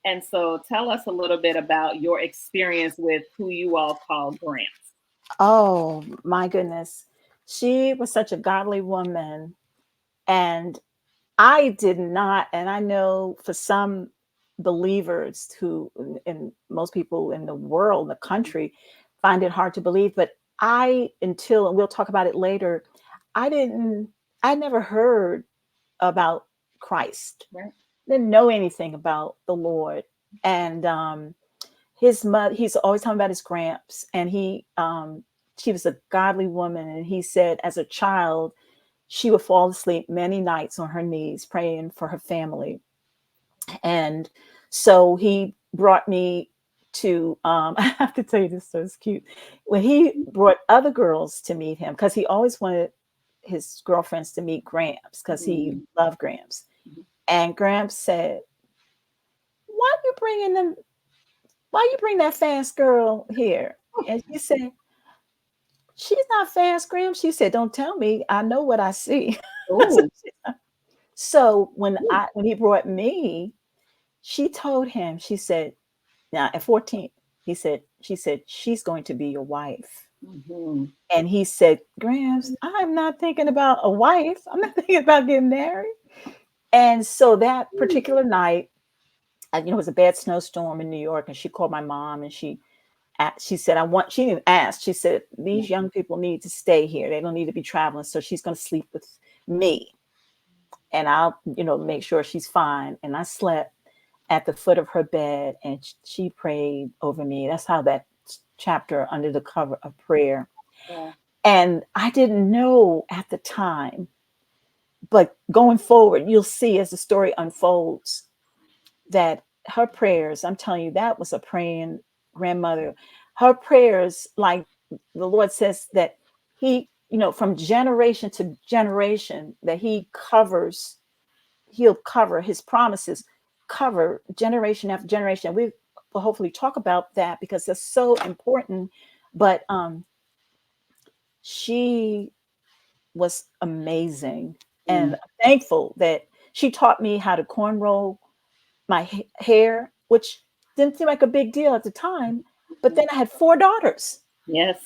And so tell us a little bit about your experience with who you all call Grants. Oh my goodness. She was such a godly woman. And I did not, and I know for some believers who, and most people in the world, the country, find it hard to believe, but and we'll talk about it later, I didn't, I never heard about Christ. Right. Didn't know anything about the Lord. And his mother, he's always talking about his gramps, and she was a godly woman, and he said as a child she would fall asleep many nights on her knees praying for her family. And so he brought me to I have to tell you this, so it's cute. When he brought other girls to meet him, because he always wanted his girlfriends to meet Gramps, because he Mhm. loved Gramps. Mhm. And Gramps said, why you bringing them, why you bring that fast girl here? And she said, she's not fast, Gramps. She said, don't tell me, I know what I see. Oh. So when he brought me, she told him, she said, now at 14, she said, she's going to be your wife. Mhm. And he said, Grams, I'm not thinking about a wife. I'm not thinking about getting married. And so that particular night, it was a bad snowstorm in New York, and she called my mom, and she said, she didn't ask. She said, Yeah. these young people need to stay here. They don't need to be traveling. So she's going to sleep with me, and I'll, make sure she's fine. And I slept at the foot of her bed, and she prayed over me. That's how that chapter, Under the Cover of Prayer. Yeah. And I didn't know at the time, but going forward, you'll see as the story unfolds that her prayers, I'm telling you, that was a praying grandmother. Her prayers, like the Lord says, that he, from generation to generation, that he'll cover his promises, cover generation after generation. We will hopefully talk about that because that's so important. But she was amazing. Mm. And I'm thankful that she taught me how to cornrow my hair, which didn't seem like a big deal at the time. But then I had 4 daughters. Yes.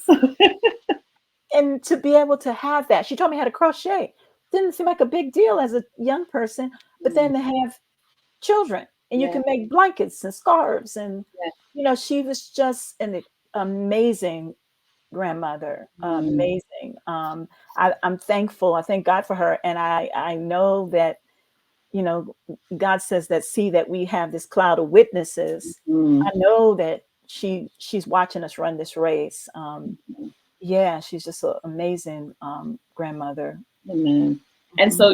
And to be able to have that, she taught me how to crochet. Didn't seem like a big deal as a young person. But Mm. then to have children, and you Yeah. can make blankets and scarves, and Yeah. she was just an amazing grandmother. Mm. Amazing. I'm thankful. I thank God for her, and I know that you know God says that, see that we have this cloud of witnesses. Mm. I know that she's watching us run this race. Yeah, she's just an amazing grandmother. Amen. And Mhm. so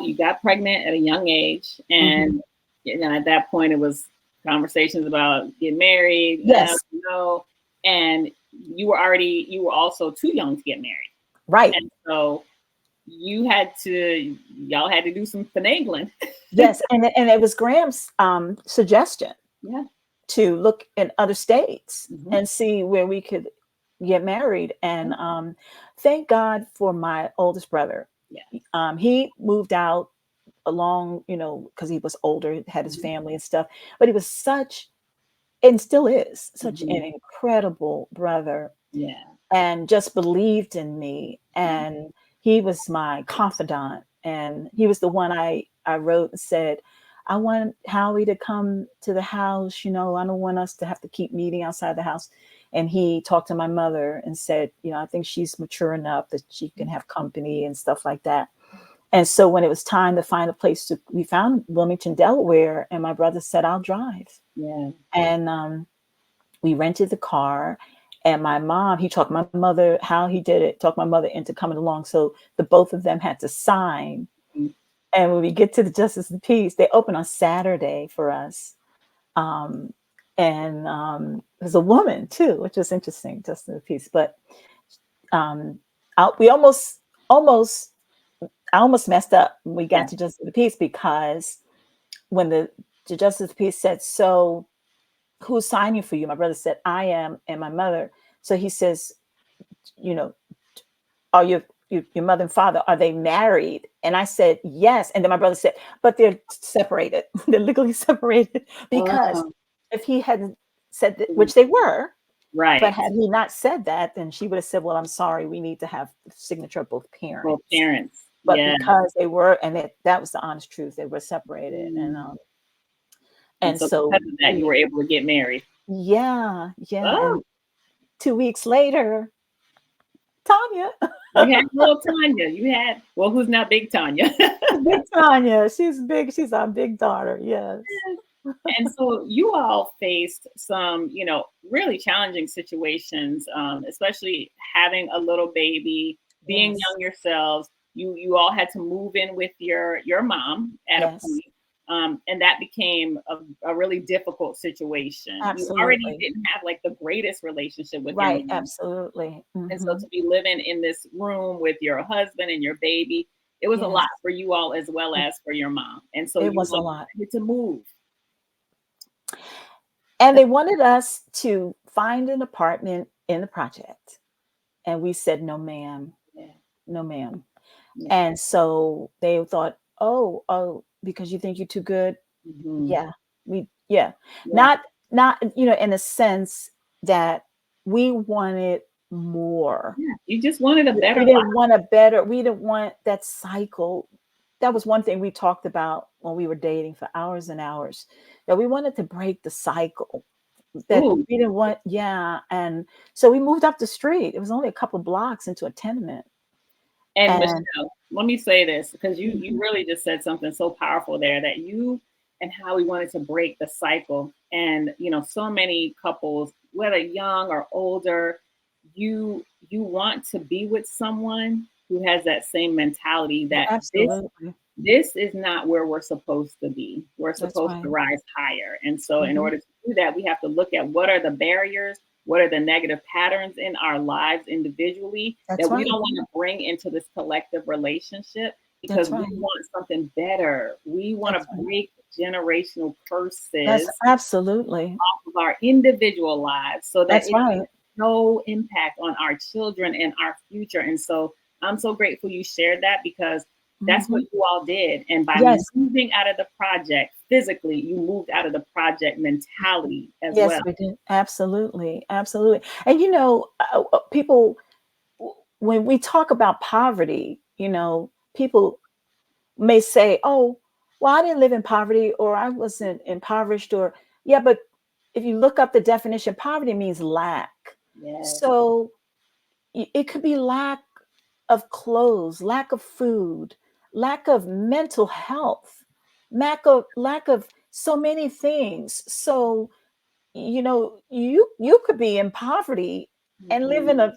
you got pregnant at a young age, Mhm. and at that point it was conversations about getting married, Yes, and you were also too young to get married, right. and so y'all had to do some finagling. Yes, and it was Graham's suggestion Yeah. to look in other states Hmm. and see where we could get married. And thank God for my oldest brother. Yeah. He moved out along, because he was older, had his Hmm. family and stuff. But he was such, and still is, such Hmm. an incredible brother, Yeah. and just believed in me. Yeah. And he was my confidant. And he was the one I wrote and said, I want Howie to come to the house. I don't want us to have to keep meeting outside the house. And he talked to my mother and said, I think she's mature enough that she can have company and stuff like that. And so when it was time to find a place we found Wilmington, Delaware, and my brother said, I'll drive. Yeah. And we rented the car, and my mom, he talked my mother, how he did it, talked my mother into coming along. So the both of them had to sign. Mhm. And when we get to the Justice of the Peace, they open on Saturday for us. Um, and there's a woman too, which was interesting, Justice of the Peace. But um, we almost, I almost messed up when we Yeah. got to Justice of the Peace, because when the Justice of the Peace said, so who's signing for you? My brother said, I am, and my mother. So he says, you know, are your mother and father, are they married? And I said, yes. And then my brother said, but they're separated. They're legally separated. Because Oh, if he hadn't said that, which they were, but right. had he not said that, then she would have said, well, I'm sorry, we need to have the signature of both Both parents. parents. But Yeah. because they were, and that was the honest truth, they were separated. And Mm. And and so so because of that, you were able to get married. yeah. Oh. And 2 weeks later, Tanya. You had little Tanya. You had, well, who's now Big Tanya? Big Tanya. She's big. She's our big daughter. Yes. And so you all faced some, really challenging situations, especially having a little baby, being Yes. young yourselves. You all had to move in with your mom at a Yes. point, and that became a really difficult situation. You already Absolutely. didn't have like the greatest relationship with your Right. mom, Absolutely. and so Hmm. to be living in this room with your husband and your baby, it was a Yes. lot for you all as well It, as for your mom. And so it you was a all lot. decided to move. And they wanted us to find an apartment in the project. And we said, no, ma'am. Yeah, No, ma'am. yeah. And so they thought, oh, because you think you're too good. Mhm. Yeah. Yeah. Yeah, Not, in a sense that we wanted more. yeah. You just wanted a better We life. didn't we didn't want that cycle. That was one thing we talked about when we were dating for hours and hours, that we wanted to break the cycle. That Ooh, we didn't want, yeah. And so we moved up the street. It was only a couple blocks into a tenement. and And Michelle, let me say this because you mhm, really just said something so powerful there that you and how we wanted to break the cycle. And so many couples, whether young or older, you want to be with someone who has that same mentality that absolutely. this is not where we're supposed to be. We're That's supposed to right. rise higher. And so, in Hmm. order to do that, we have to look at what are the barriers, what are the negative patterns in our lives individually That's that we right. don't want to bring into this collective relationship because That's we right. want something better. We want That's to right. break generational That's curses absolutely. of our individual lives so that That's it has right. no impact on our children and our future. And so I'm so grateful you shared that because that's what Hmm. you all did. And by Yes. moving out of the project physically, you moved out of the project mentality as Yes, well. we did. Absolutely. Absolutely. And people, when we talk about poverty, people may say, oh, well, I didn't live in poverty, or I wasn't impoverished, or, yeah, but if you look up the definition, poverty means lack. Yes. So it could be lack of clothes, lack of food, lack of mental health, lack of so many things. So, you could be in poverty and live in Mhm. a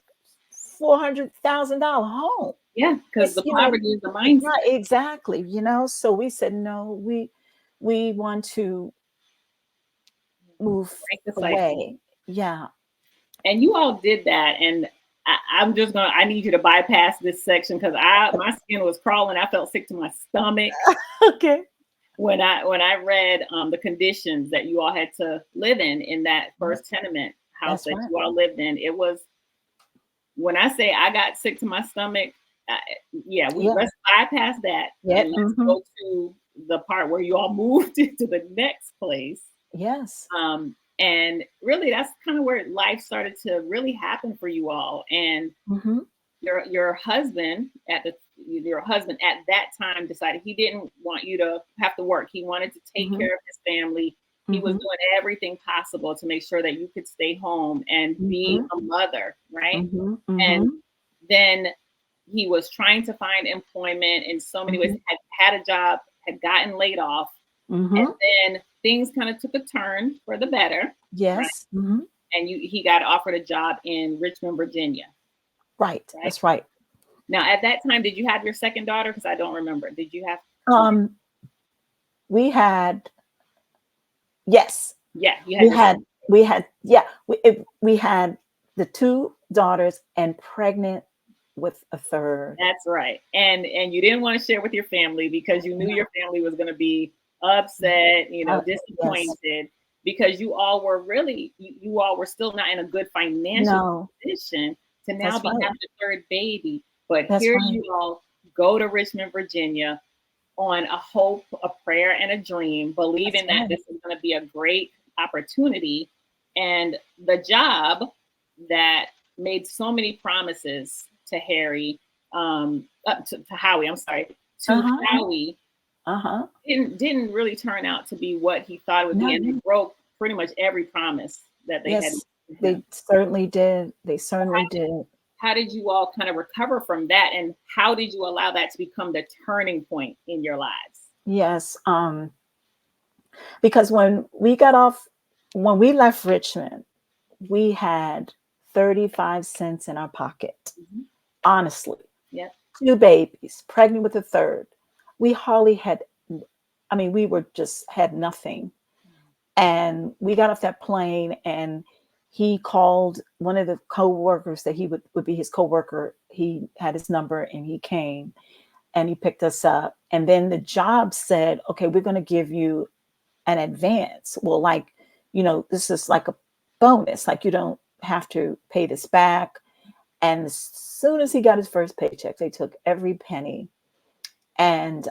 $400,000 home. Yeah, because It's, the poverty is the mindset. right, exactly. So we said, no, we want to move Break the cycle. away. Yeah. And you all did that. And I'm just gonna I need you to bypass this section because I my skin was crawling. I felt sick to my stomach Okay. when I read the conditions that you all had to live in that Yep, first tenement house that's that right. you all lived in. It was when I say I got sick to my stomach. I, yeah, we Yeah. let's bypass that Yeah. and let's Hmm. go to the part where you all moved to the next place. Yes. And really, that's kind of where life started to really happen for you all. And Hmm. your husband your husband at that time decided he didn't want you to have to work. He wanted to take Hmm. care of his family. He was Hmm. doing everything possible to make sure that you could stay home and be Hmm. a mother, right? Hmm. And Hmm. then he was trying to find employment in so many ways. Hmm. Had a job, had gotten laid off, and Hmm. then things kind of took a turn for the better, right? Yes. Hmm. And he got offered a job in Richmond, Virginia, Right. right? That's right. Now, at that time, did you have your second daughter? Because I don't remember. Did you have two? Um, we had, yes, Yeah, you had we your had, second. yeah, we had the two daughters and pregnant with a third. That's right. And you didn't want to share with your family because you knew No. your family was going to be upset, Uh, yes. disappointed because you all were still not in a good financial No. position to now That's be right. having a third baby. But That's here right. you all go to Richmond, Virginia on a hope, a prayer, and a dream, That's believing that right. this is going to be a great opportunity. And the job that made so many promises to Harry, to Howie, I'm sorry, to Uh-huh. Howie, Uh-huh. didn't really turn out to be what he thought it would be. No. And they broke pretty much every promise that they had Yes, made to they him. certainly did. They certainly did. how did you all kind of recover from that? And how did you allow that to become the turning point in your lives? Yes. Because when we left Richmond, we had 35 cents in our pocket. Mhm. Honestly, Yep. 2 babies, pregnant with a third. We hardly had, I mean, we were just had nothing. And we got off that plane, and he called one of the co-workers that he would be his co-worker. He had his number, and he came and he picked us up. And then the job said, okay, we're going to give you an advance. Well, like, this is like a bonus. Like, you don't have to pay this back. And as soon as he got his first paycheck, they took every penny. And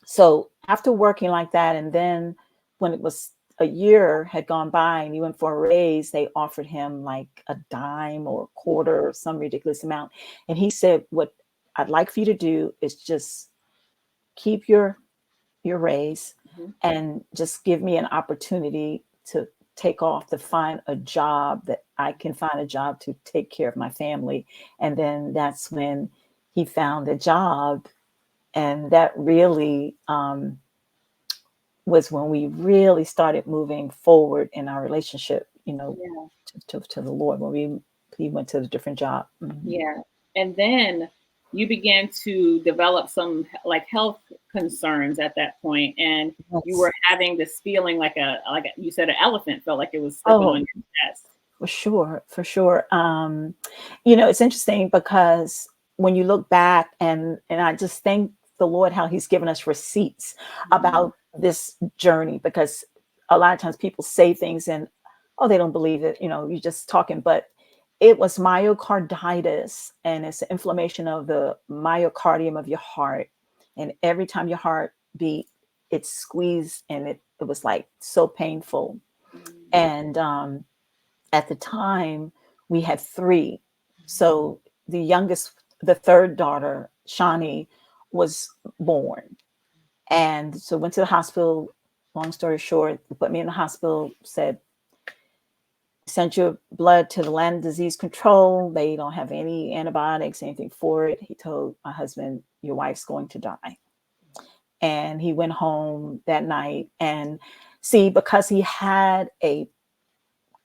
so after working like that, and then when it was a year had gone by and he went for a raise, they offered him like a dime or a quarter or some ridiculous amount. And he said, what I'd like for you to do is just keep your raise Mhm. and just give me an opportunity to take off to find a job that I can find a job to take care of my family. And then that's when he found a job. And that really was when we really started moving forward in our relationship, Yeah. to the Lord, when he went to a different job. Mhm. Yeah. And then you began to develop some like health concerns at that point, and you Yes. were having this feeling you said an elephant felt like it was stepping on Oh, your chest. for sure, for sure. It's interesting because when you look back, and I just thank the Lord how He's given us receipts Mhm. about this journey, because a lot of times people say things and oh, they don't believe it, you're just talking. But it was myocarditis, and it's inflammation of the myocardium of your heart. And every time your heart beat, it squeezed, and it was like so painful. Mhm. And at the time we had three. So the youngest, the third daughter, Shawnee, was born. And so went to the hospital. Long story short, they put me in the hospital, said, sent your blood to the land disease control. They don't have any antibiotics, anything for it. He told my husband, your wife's going to die. And he went home that night. And see, because he had a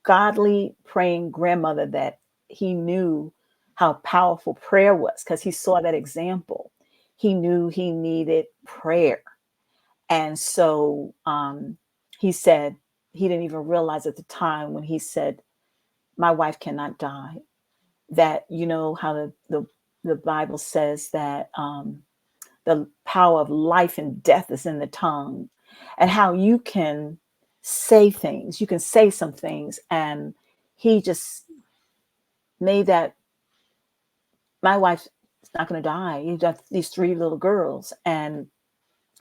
godly praying grandmother that he knew how powerful prayer was, because he saw that example. He knew he needed prayer. And so he said, he didn't even realize at the time when he said, my wife cannot die, that, how the Bible says that the power of life and death is in the tongue, and how you can say things, you can say some things. And he just made that my wife's not going to die. You've got these three little girls. And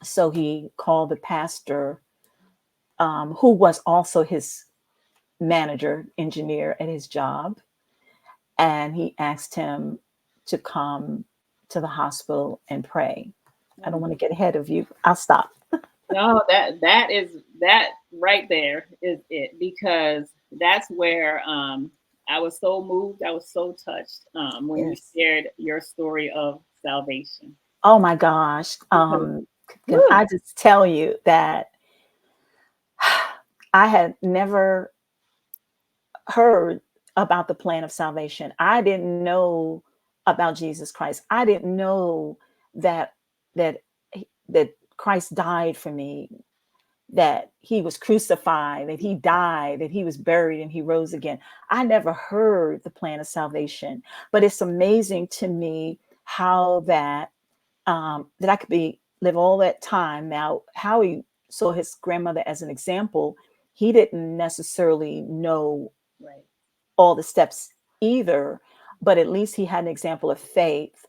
so he called the pastor, who was also his manager, engineer at his job. And he asked him to come to the hospital and pray. I don't want to get ahead of you. I'll stop. No, that right there is it, because that's where I was so moved, I was so touched when you Yes. shared your story of salvation. Oh my gosh. Because Can woo, I just tell you that I had never heard about the plan of salvation. I didn't know about Jesus Christ. I didn't know that that that Christ died for me, that he was crucified, that he died, that he was buried, and he rose again. I never heard the plan of salvation, but it's amazing to me how that I could live all that time. Now, how he saw his grandmother as an example, he didn't necessarily know right. all the steps either, but at least he had an example of faith.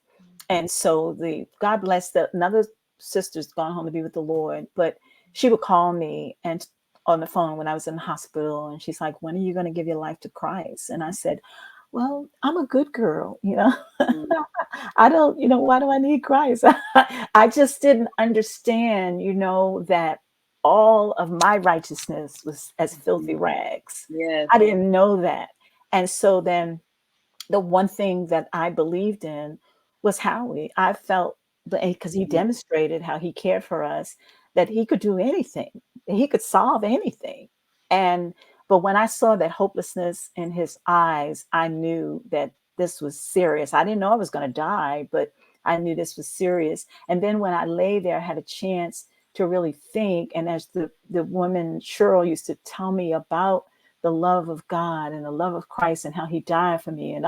And so the God bless the another sister's gone home to be with the Lord, but she would call me and on the phone when I was in the hospital, and she's like, "When are you going to give your life to Christ?" And I said, "Well, I'm a good girl, Mm, I don't, why do I need Christ?" I just didn't understand, that all of my righteousness was as filthy mhm. rags. Yes. I didn't know that. And so then the one thing that I believed in was Howie. I felt because he demonstrated how he cared for us, that he could do anything, he could solve anything. And but when I saw that hopelessness in his eyes, I knew that this was serious. I didn't know I was going to die, but I knew this was serious. And then when I lay there, I had a chance to really think. And as the woman Cheryl used to tell me about the love of God and the love of Christ and how he died for me. And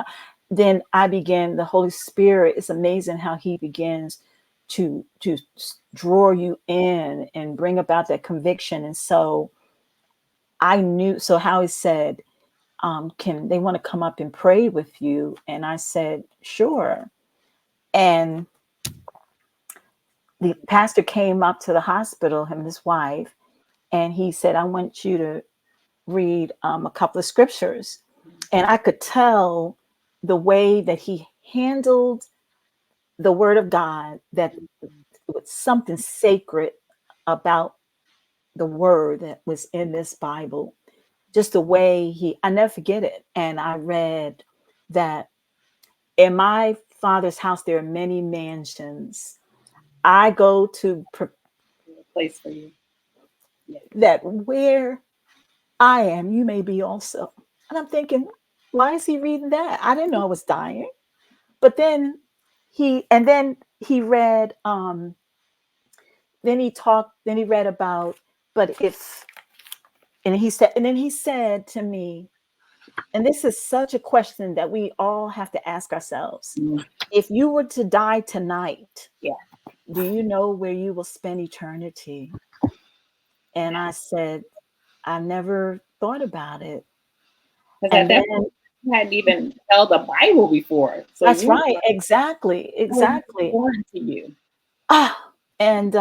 then I began, the Holy Spirit, it's amazing how he begins to draw you in and bring about that conviction. And so I knew, so Howie said, can they want to come up and pray with you? And I said, sure. And the pastor came up to the hospital, him and his wife, and he said, I want you to read a couple of scriptures. And I could tell the way that he handled the word of God, that was something sacred about the word that was in this Bible. Just the way I never forget it. And I read that in my Father's house, there are many mansions. I go to place for you. Yeah. that where I am, you may be also. And I'm thinking, why is he reading that? I didn't know I was dying. But then he read, then he read about, but if, and then he said to me, and this is such a question that we all have to ask ourselves. If you were to die tonight, Yeah. do you know where you will spend eternity? And I said, I never thought about it. Because at And that then point, you hadn't even held a Bible before. So that's you right. Exactly. were Exactly. born to you. And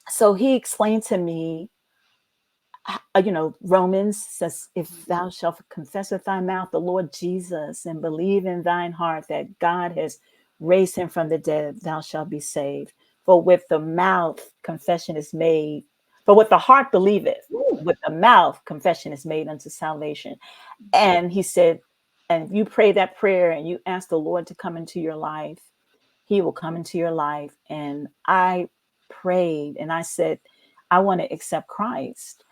so he explained to me, Romans says, if thou shalt confess with thy mouth the Lord Jesus and believe in thine heart that God has raised him from the dead, thou shalt be saved. For with the mouth confession is made, for with the heart believeth, with the mouth confession is made unto salvation. And he said, and if you pray that prayer and you ask the Lord to come into your life, he will come into your life. And I prayed and I said, I want to accept Christ.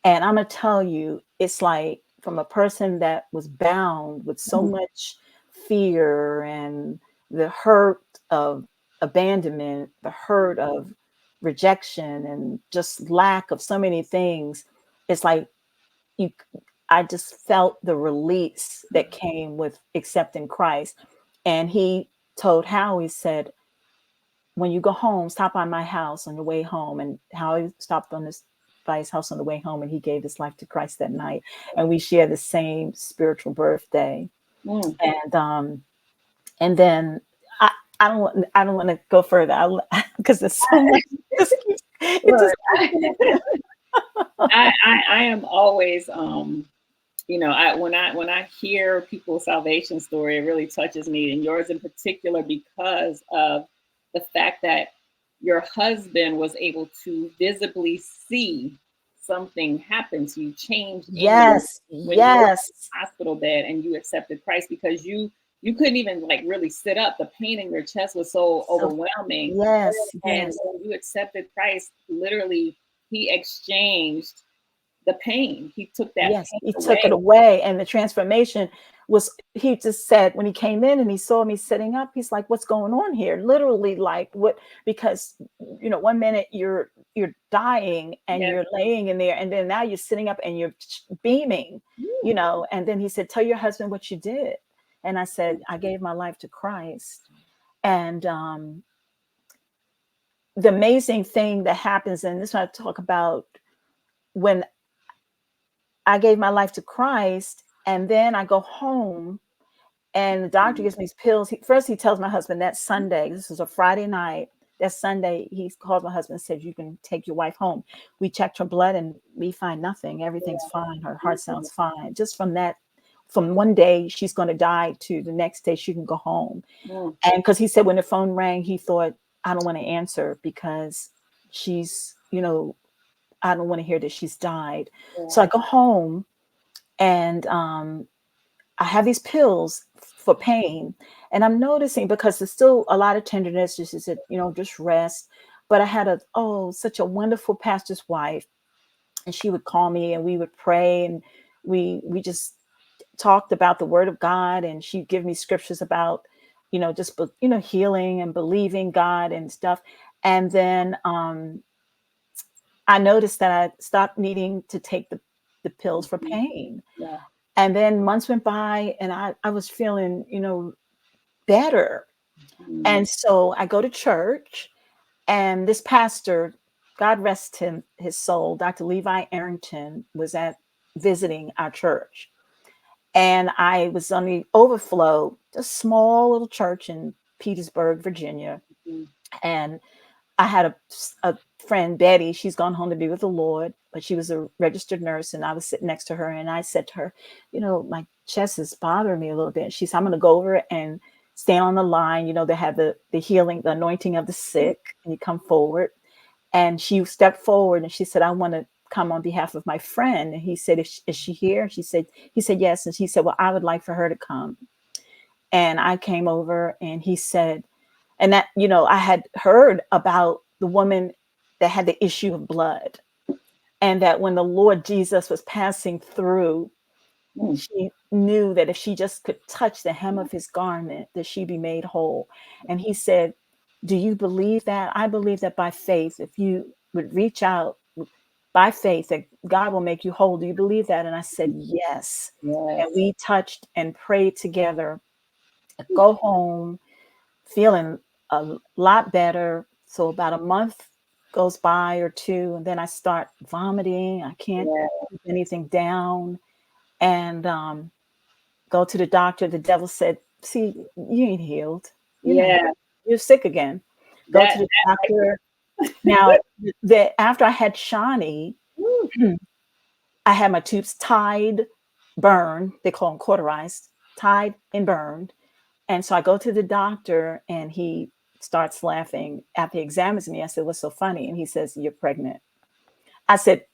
And I'm going to tell you, it's like, from a person that was bound with so much fear and the hurt of abandonment, the hurt of rejection, and just lack of so many things. It's like you, I just felt the release that came with accepting Christ. And he told Howie, said, when you go home, stop by my house on your way home. And Howie stopped by his house on the way home, and he gave his life to Christ that night. And we share the same spiritual birthday. And then I don't want to go further because there's so much. I am always when I hear people's salvation story, it really touches me, and yours in particular, because of the fact that your husband was able to visibly see something happen to you, change in you when you were in the hospital bed and you accepted Christ, because you couldn't even like really sit up. The pain in your chest was so overwhelming. And when you accepted Christ, literally he exchanged the pain. He took that pain he away. took it away. And the transformation was, he just said, when he came in and he saw me sitting up, he's like, what's going on here? Literally, like, what? Because one minute you're dying and you're laying in there, and then now you're sitting up and you're beaming, and then he said, tell your husband what you did. And I said, I gave my life to Christ. And the amazing thing that happens, and this is what I talk about, when I gave my life to Christ, and then I go home and the doctor gives me these pills. First, he tells my husband that Sunday, this was a Friday night, that Sunday, he called my husband and said, you can take your wife home. We checked her blood and we find nothing. Everything's fine. Her heart sounds fine. Just from one day she's going to die to the next day she can go home. And because he said when the phone rang, he thought, I don't want to answer because she's, I don't want to hear that she's died. So I go home and I have these pills for pain. And I'm noticing, because there's still a lot of tenderness. She said, just rest. But I had such a wonderful pastor's wife, and she would call me and we would pray, and we just talked about the word of God, and she'd give me scriptures about, just, healing and believing God and stuff. And then I noticed that I stopped needing to take the pills for pain. Yeah. And then months went by, and I was feeling, better. And so I go to church, and this pastor, God rest his soul, Dr. Levi Arrington, was visiting our church. And I was on the overflow, a small little church in Petersburg, Virginia. And I had a friend, Betty. She's gone home to be with the Lord, but she was a registered nurse. And I was sitting next to her, and I said to her, my chest is bothering me a little bit. She said, I'm going to go over and stand on the line. They have the healing, the anointing of the sick, and you come forward. And she stepped forward, and she said, I want to come on behalf of my friend. And he said, is she here? He said, yes. And she said, well, I would like for her to come. And I came over, and he said, and that, I had heard about the woman that had the issue of blood, and that when the Lord Jesus was passing through, she knew that if she just could touch the hem of his garment, that she'd be made whole. And he said, do you believe that? I believe that by faith, if you would reach out by faith, that God will make you whole. Do you believe that? And I said, yes. And we touched and prayed together. I go home feeling a lot better. So about a month goes by or two, and then I start vomiting. I can't keep anything down. And go to the doctor. The devil said, see, you ain't healed. You're sick again. Go to the doctor. Now, after I had Shawnee, I had my tubes tied, burned. They call them cauterized, tied and burned. And so I go to the doctor, and he starts laughing after he examines me. I said, what's so funny? And he says, you're pregnant. I said,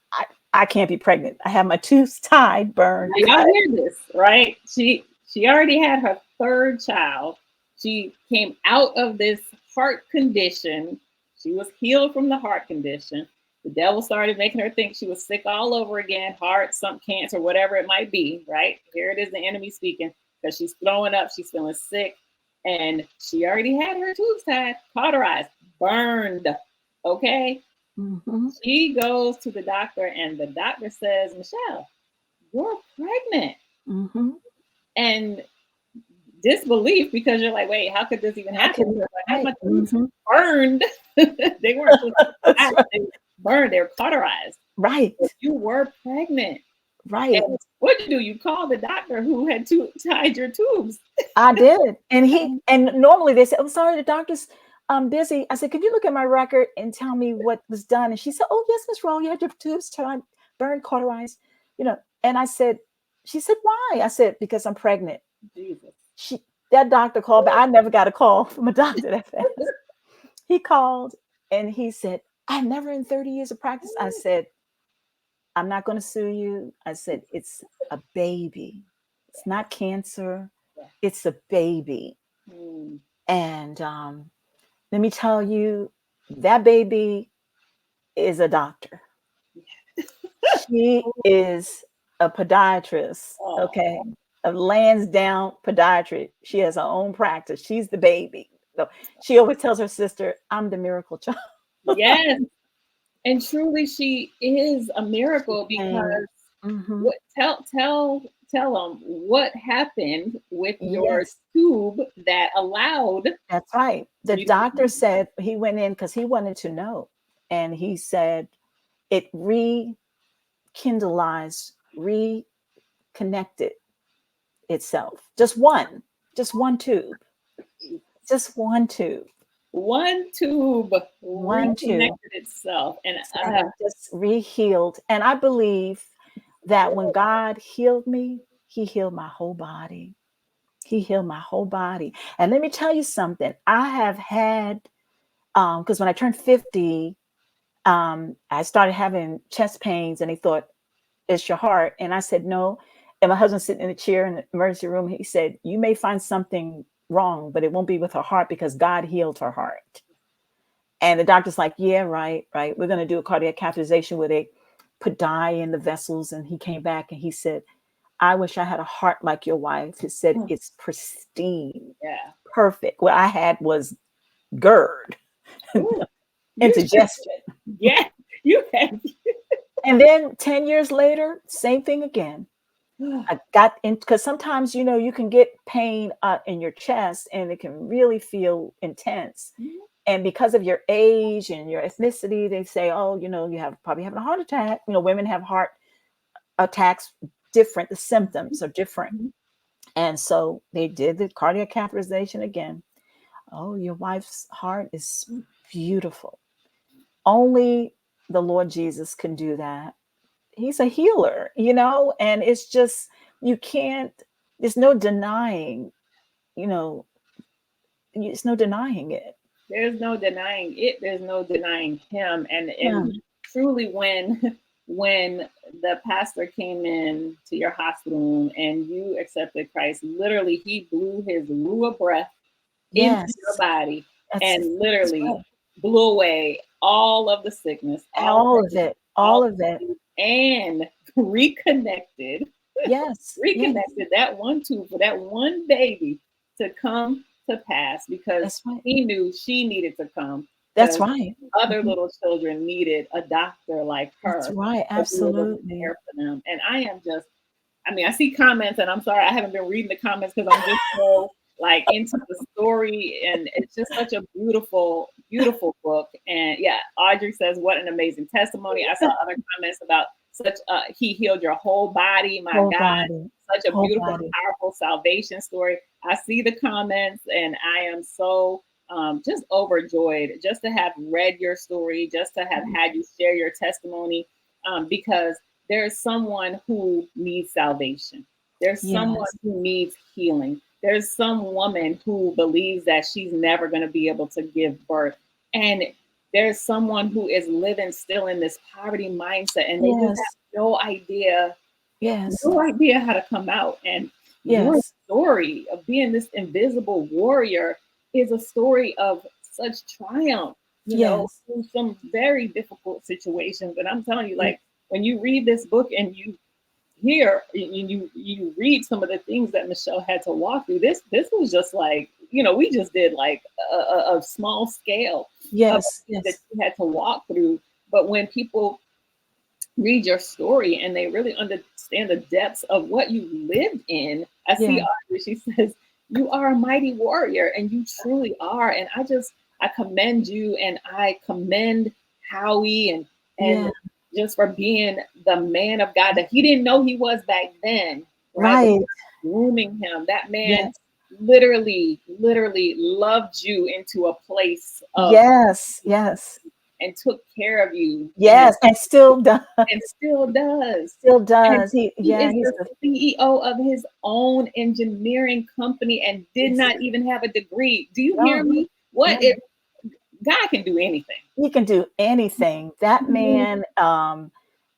I can't be pregnant. I have my tubes tied, burned. Y'all hear this, right? She already had her third child. She came out of this heart condition. She was healed from the heart condition. The devil started making her think she was sick all over again, heart, some cancer, whatever it might be, right? Here it is, the enemy speaking, because she's throwing up, she's feeling sick, and she already had her tubes tied, cauterized, burned, okay? Mm-hmm. She goes to the doctor, and the doctor says, Michelle, you're pregnant. Mm-hmm. And disbelief, because you're like, wait, how could this even happen? How much burned? They weren't they were burned, they were cauterized. Right. But you were pregnant. Right. And what did you do? You called the doctor who had tied your tubes. I did. And normally they said, I'm sorry, the doctor's busy. I said, could you look at my record and tell me what was done? And she said, oh, yes, Miss Rolle, you had your tubes tied, burned, cauterized, And she said, why? I said, because I'm pregnant. Jesus. That doctor called, but I never got a call from a doctor that fast. He called, and he said, I've never in 30 years of practice. I said, I'm not going to sue you. I said, it's a baby. It's not cancer. It's a baby. And let me tell you, that baby is a doctor. She is a podiatrist, okay? A lands down podiatry. She has her own practice. She's the baby. So she always tells her sister, I'm the miracle child. Yes. And truly she is a miracle, because tell them what happened with your tube that allowed. That's right. The doctor said, he went in because he wanted to know. And he said it rekindlized, reconnected itself. Just one tube. Just one tube. One tube reconnected itself, and just rehealed. And I believe that when God healed me, he healed my whole body. He healed my whole body. And let me tell you something. I have had, because when I turned 50, I started having chest pains, and they thought, it's your heart. And I said, no. And my husband sitting in a chair in the emergency room, he said, "You may find something wrong, but it won't be with her heart because God healed her heart." And the doctor's like, "Yeah, right, right. We're going to do a cardiac catheterization where they put dye in the vessels." And he came back and he said, "I wish I had a heart like your wife." He said, Mm. "It's pristine, Yeah. perfect. What I had was GERD, Ooh, you should. indigestion." Yeah. You have. And then 10 years later, same thing again. I got in because sometimes, you can get pain in your chest and it can really feel intense. And because of your age and your ethnicity, they say, "Oh, you have probably having a heart attack." Women have heart attacks different. The symptoms are different. Mhm. And so they did the cardiac catheterization again. "Oh, your wife's heart is beautiful. Only the Lord Jesus can do that. He's a healer," and it's just, you can't, there's no denying, you know, it's no denying it. There's no denying it. There's no denying him. And Him. truly, when when the pastor came in to your hospital room and you accepted Christ, literally he blew his ruah breath into your Yes. body and That's literally right. blew away all of the sickness, all of All the of pain, it. all All of of the it. disease, and reconnected Yes. Yes. reconnected that one tooth for that one baby to come to pass because That's right. he knew she needed to come That's because right. other Mhm. little children needed a doctor like That's her right. to be able to Absolutely. care for them. And I am just, I mean, I see comments, and I'm sorry I haven't been reading the comments because I'm just so like into the story, and it's just such a beautiful, beautiful book. And yeah, Audrey says, "What an amazing testimony." I saw other comments about such he healed your whole body. My Whole God, body. such a Whole beautiful and body. powerful salvation story. I see the comments, and I am so just overjoyed just to have read your story, just to have had you share your testimony, because there's someone who needs salvation. There's someone Yes. who needs healing. There's some woman who believes that she's never going to be able to give birth. And there's someone who is living still in this poverty mindset and they just have Yes. Yes. no idea how to come out. And your Yes. story of being this invisible warrior is a story of such triumph, Yes. through some very difficult situations. And I'm telling you, Ye like, when you read this book and you hear and you read some of the things that Michelle had to walk through, this was just like, we just did like a small scale of Yes. things that Yes. you had to walk through. But when people read your story and they really understand the depths of what you lived in. I see Yeah. Audrey, she says, "You are a mighty warrior," and you truly are. And I commend you and I commend Howie and Yeah. just for being the man of God that he didn't know he was back then, right? But Right. God grooming him. That man Yes. literally loved you into a place of Yes. Yes. and took care of you Yes. And still does. and still does. Still And does. he Yeah, is he's the the CEO of his own engineering company and did yes. not even have a degree. Do you hear No. me? What No. if God can do anything? He can do anything. That man,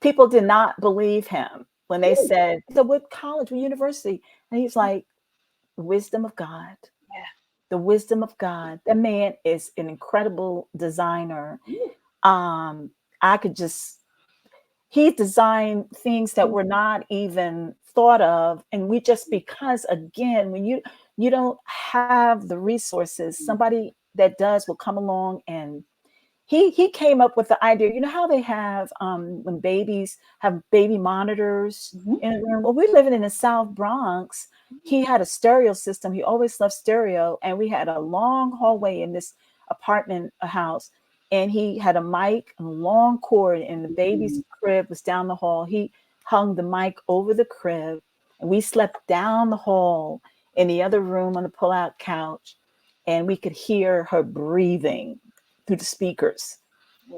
people did not believe him when they said, "So what college, what university?" And he's like, "Wisdom of God." Yeah. The wisdom of God. That man is an incredible designer. Woo. Um, I could just he designed things that were not even thought of, and we just because again, when you don't have the resources, somebody that does will come along and he came up with the idea. You know how they have when babies have baby monitors Mhm. in the room? Well, we're living in the South Bronx. He had a stereo system. He always loved stereo. And we had a long hallway in this apartment house. And he had a mic and a long cord, and the baby's crib was down the hall. He hung the mic over the crib, and we slept down the hall in the other room on the pull-out couch, and we could hear her breathing through the speakers.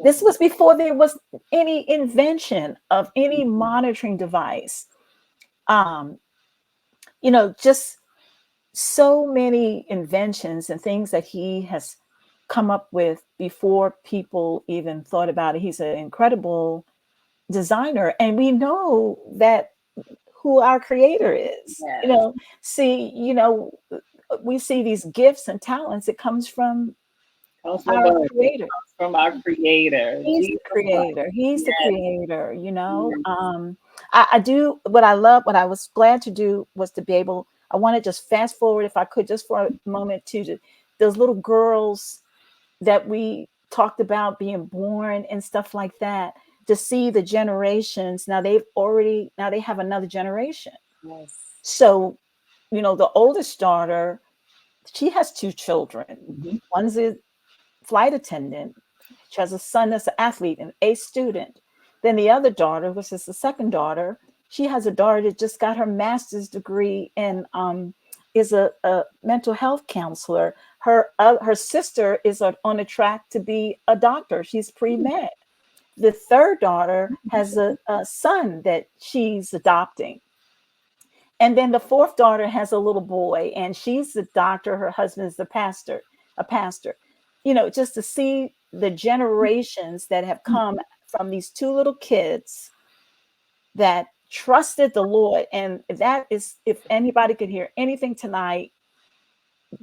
This was before there was any invention of any monitoring device. Um, just so many inventions and things that he has come up with before people even thought about it. He's an incredible designer. And we know that who our creator is. Yes. See, we see these gifts and talents. It comes from Comes from our above. It creator. comes from our creator, He's the Jesus Christ. creator. He's the Yes. creator, Yes. I do what I love, what I was glad to do was to be able, I want to just fast forward, if I could, just for a moment, to those little girls that we talked about being born and stuff like that, to see the generations. Now they have another generation. Yes. So, the oldest daughter, she has two children. Mhm. One's a flight attendant. She has a son that's an athlete, an A student. Then the other daughter, which is the second daughter, she has a daughter that just got her master's degree and is a mental health counselor. Her sister is on a track to be a doctor. She's pre-med. The third daughter has a son that she's adopting. And then the fourth daughter has a little boy, and she's the doctor. Her husband's the pastor, a pastor. Just to see the generations that have come from these two little kids that trusted the Lord. And that is, if anybody could hear anything tonight,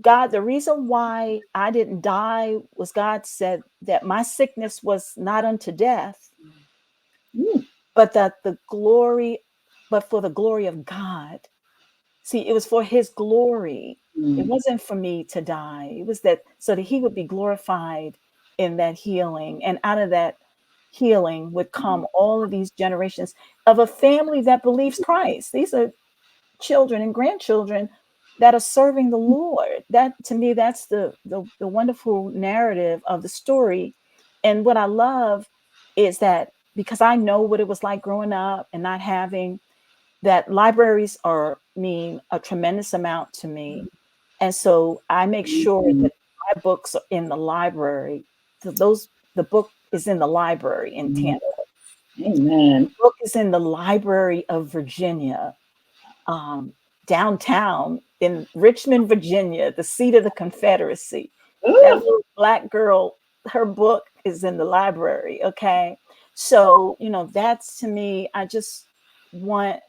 God, the reason why I didn't die was God said that my sickness was not unto death, Mm. but for the glory of God. See, it was for his glory. It Mm. wasn't for me to die. It was that so that he would be glorified in that healing. And out of that healing would come all of these generations of a family that believes Christ. These are children and grandchildren that are serving the Lord. That, to me, that's the wonderful narrative of the story. And what I love is that, because I know what it was like growing up and not having that, libraries mean a tremendous amount to me. And so I make sure Mhm. that my books are in the library. So the book is in the library in Mhm. Tampa. Amen. The book is in the Library of Virginia, um, downtown in Richmond, Virginia, the seat of the Confederacy. That Ooh. little Black girl, her book is in the library. Okay. So, that's, to me, I just want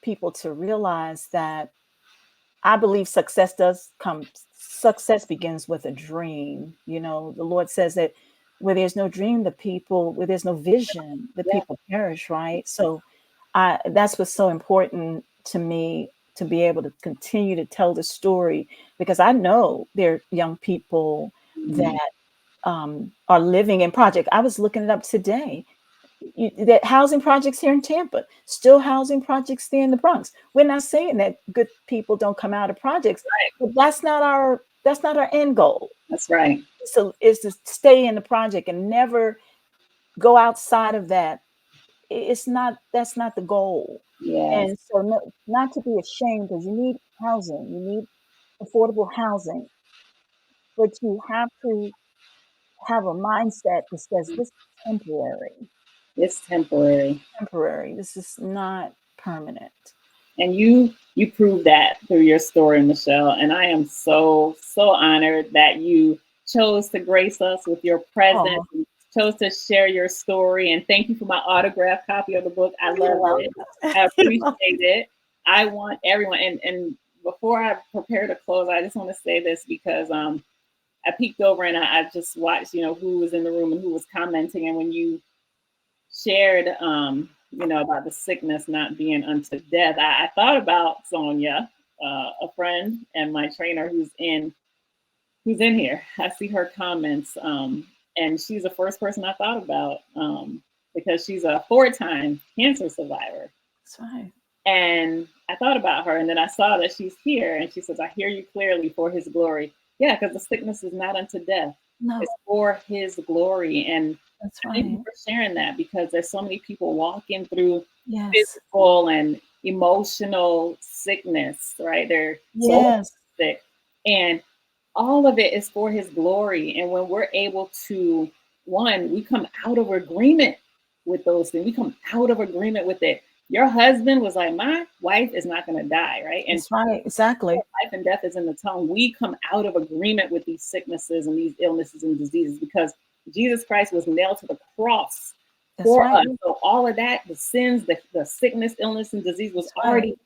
people to realize that I believe success begins with a dream. The Lord says that where there's no vision, the Yeah. people perish, right? So that's what's so important to me, to be able to continue to tell the story, because I know there are young people Mhm. that are living in project. I was looking it up today. That housing projects here in Tampa, still housing projects there in the Bronx. We're not saying that good people don't come out of projects, Right. but that's not our end goal. That's right. So is to stay in the project and never go outside of that. It's not That's not the goal. Yes. And so, no, not to be ashamed, because you need housing, you need affordable housing, but you have to have a mindset that says this is temporary. It's temporary. Temporary. This is not permanent. And you prove that through your story, Michelle. And I am so honored that you chose to grace us with your presence Oh, and chose to share your story. And thank you for my autographed copy of the book. I you're love it. welcome. I You're appreciate welcome. it. I want everyone, and before I prepare to close, I just want to say this because I peeked over and I just watched, who was in the room and who was commenting. And when you shared, about the sickness not being unto death, I thought about Sonia, a friend and my trainer who's in here. I see her comments, and she's the first person I thought about because she's a four-time cancer survivor. That's right. And I thought about her, and then I saw that she's here, and she says, "I hear you clearly for His glory." Yeah, because the sickness is not unto death; it's No, for His glory. And that's I thank you right. for sharing that because there's so many people walking through Yes. physical and emotional sickness, right? They're so Yes. sick, and all of it is for His glory. And when we're able to, one, we come out of agreement with those things. We come out of agreement with it. Your husband was like, my wife is not going to die, right? And That's right. Exactly. life and death is in the tongue. We come out of agreement with these sicknesses and these illnesses and diseases because Jesus Christ was nailed to the cross That's for right. us. So all of that, the sins, the sickness, illness, and disease was That's right. already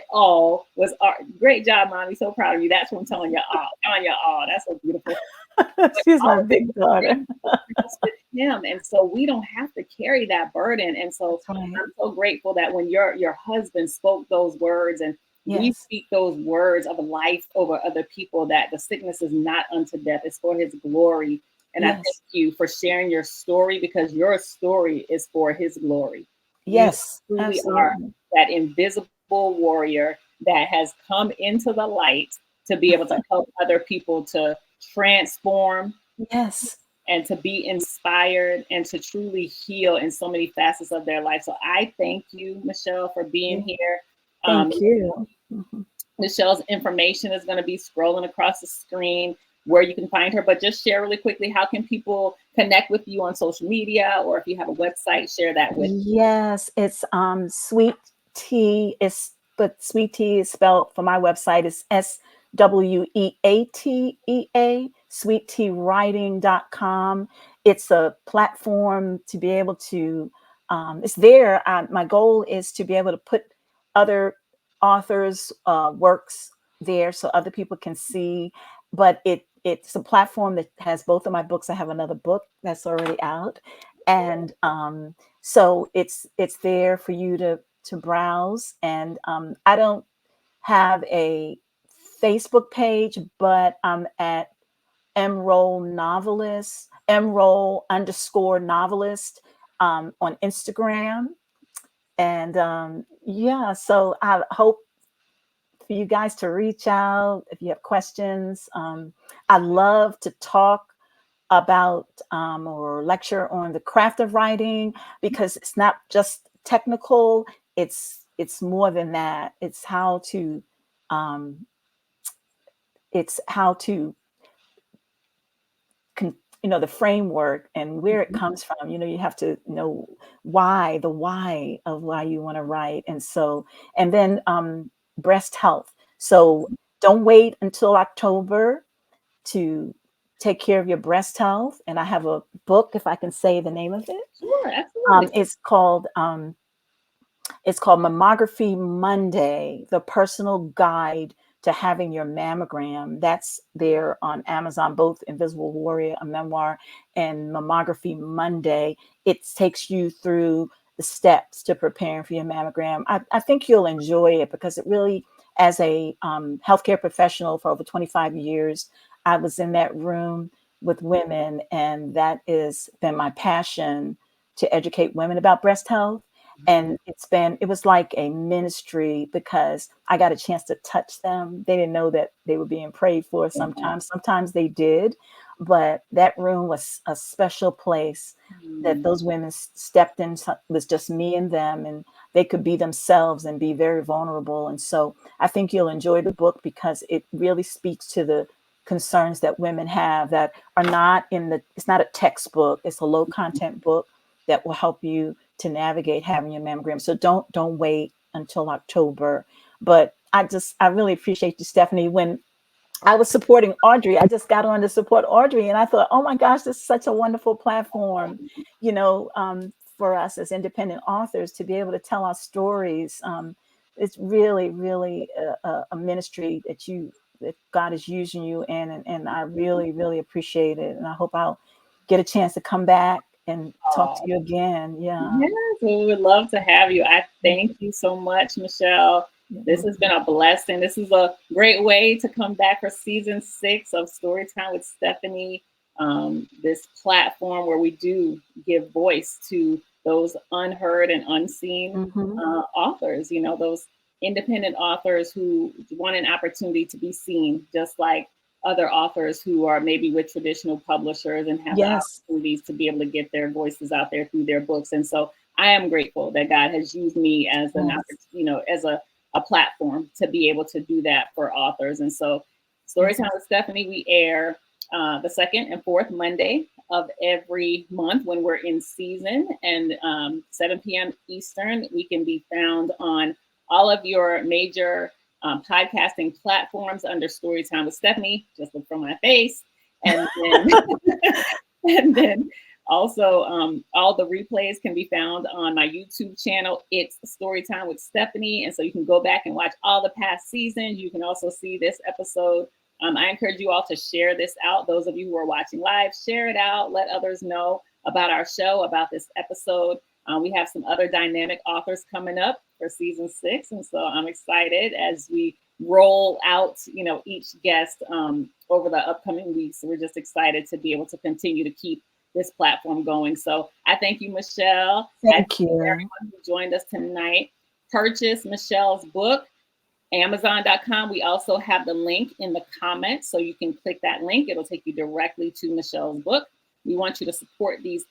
all was our great job, mommy. So proud of you. That's what I'm telling you all. Telling you all. That's so beautiful. But She's all my of it big daughter. rests with him. And so we don't have to carry that burden. And so That's right. I'm so grateful that when your husband spoke those words and we Yes. speak those words of life over other people, that the sickness is not unto death, it's for his glory. And I thank Yes. you for sharing your story, because your story is for his glory. You Yes. truly are Absolutely. that invisible warrior that has come into the light to be able to help other people to transform Yes. and to be inspired and to truly heal in so many facets of their life. So I thank you, Michele, for being Yeah. here. Thank you. Mhm. Michele's information is going to be scrolling across the screen where you can find her, but just share really quickly, how can people connect with you on social media, or if you have a website, share that with. Yes, it's sweet tea is, but sweet tea is spelled for my website is SWEATEA, sweetteawriting.com. It's a platform to be able to it's there. My goal is to be able to put other authors' works there so other people can see. But it's a platform that has both of my books. I have another book that's already out, and so it's there for you to browse. And I don't have a Facebook page, but I'm at mroll_novelist on Instagram. And yeah, so I hope for you guys to reach out if you have questions. I love to talk about or lecture on the craft of writing, because it's not just technical. It's more than that. Um, it's how to con- the framework and where it comes from. You have to know the why of why you want to write. And so, and then breast health. So don't wait until October to take care of your breast health. And I have a book, if I can say the name of it. Sure, absolutely. It's called Mammography Monday: The Personal Guide to Having Your Mammogram. That's there on Amazon, both Invisible Warrior, a memoir, and Mammography Monday. It takes you through the steps to preparing for your mammogram. I think you'll enjoy it, because it really, as a healthcare professional for over 25 years, I was in that room with women, and that has been my passion, to educate women about breast health. And it was like a ministry, because I got a chance to touch them. They didn't know that they were being prayed for sometimes they did, but that room was a special place that those women stepped in. It was just me and them, and they could be themselves and be very vulnerable. And so I think you'll enjoy the book, because it really speaks to the concerns that women have, that are not it's not a textbook. It's a low content book that will help you to navigate having your mammogram. So don't wait until October. But I really appreciate you, Stephanie. When I was supporting Audrey, I just got on to support Audrey, and I thought, oh my gosh, this is such a wonderful platform, for us as independent authors to be able to tell our stories. It's really, really a ministry that God is using you in, and I really, really appreciate it. And I hope I'll get a chance to come back and talk to Oh, you again. Yeah. yes, we would love to have you. I thank you so much, Michele. This has been a blessing. This is a great way to come back for season 6 of Storytime with Stephanie. This platform where we do give voice to those unheard and unseen Mm-hmm. authors, those independent authors who want an opportunity to be seen, just like other authors who are maybe with traditional publishers and have the Yes. opportunities to be able to get their voices out there through their books. And so I am grateful that God has used me as an Yes. opportunity, as a platform to be able to do that for authors. And so Yes. Storytime with Stephanie, we air the second and fourth Monday of every month when we're in season, and 7 p.m. Eastern. We can be found on all of your major podcasting platforms under Storytime with Stephanie. Just look for my face. And then, and then Also, all the replays can be found on my YouTube channel. It's Storytime with Stephanie. And so you can go back and watch all the past seasons. You can also see this episode. I encourage you all to share this out. Those of you who are watching live, share it out. Let others know about our show, about this episode. We have some other dynamic authors coming up for season 6. And so I'm excited as we roll out, each guest over the upcoming weeks. So we're just excited to be able to continue to keep this platform going. So I thank you, Michele. Thank you. Everyone who joined us tonight. Purchase Michele's book, Amazon.com. We also have the link in the comments, so you can click that link. It'll take you directly to Michele's book. We want you to support these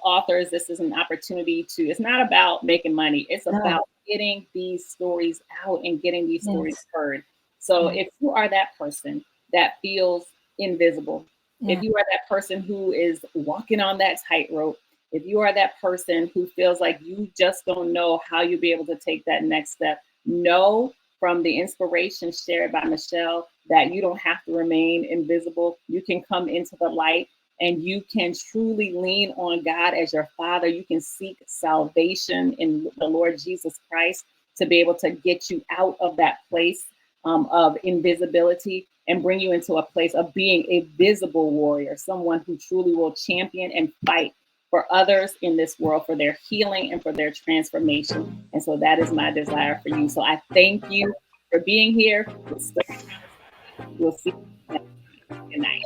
authors. This is an opportunity to, it's not about making money. It's about getting these stories out and getting these stories heard. So if you are that person that feels invisible, if you are that person who is walking on that tightrope, if you are that person who feels like you just don't know how you'll be able to take that next step, know from the inspiration shared by Michele that you don't have to remain invisible. You can come into the light and you can truly lean on God as your Father. You can seek salvation in the Lord Jesus Christ to be able to get you out of that place of invisibility and bring you into a place of being a visible warrior, someone who truly will champion and fight for others in this world, for their healing and for their transformation. And so that is my desire for you. So I thank you for being here. We'll see you next time. Good night.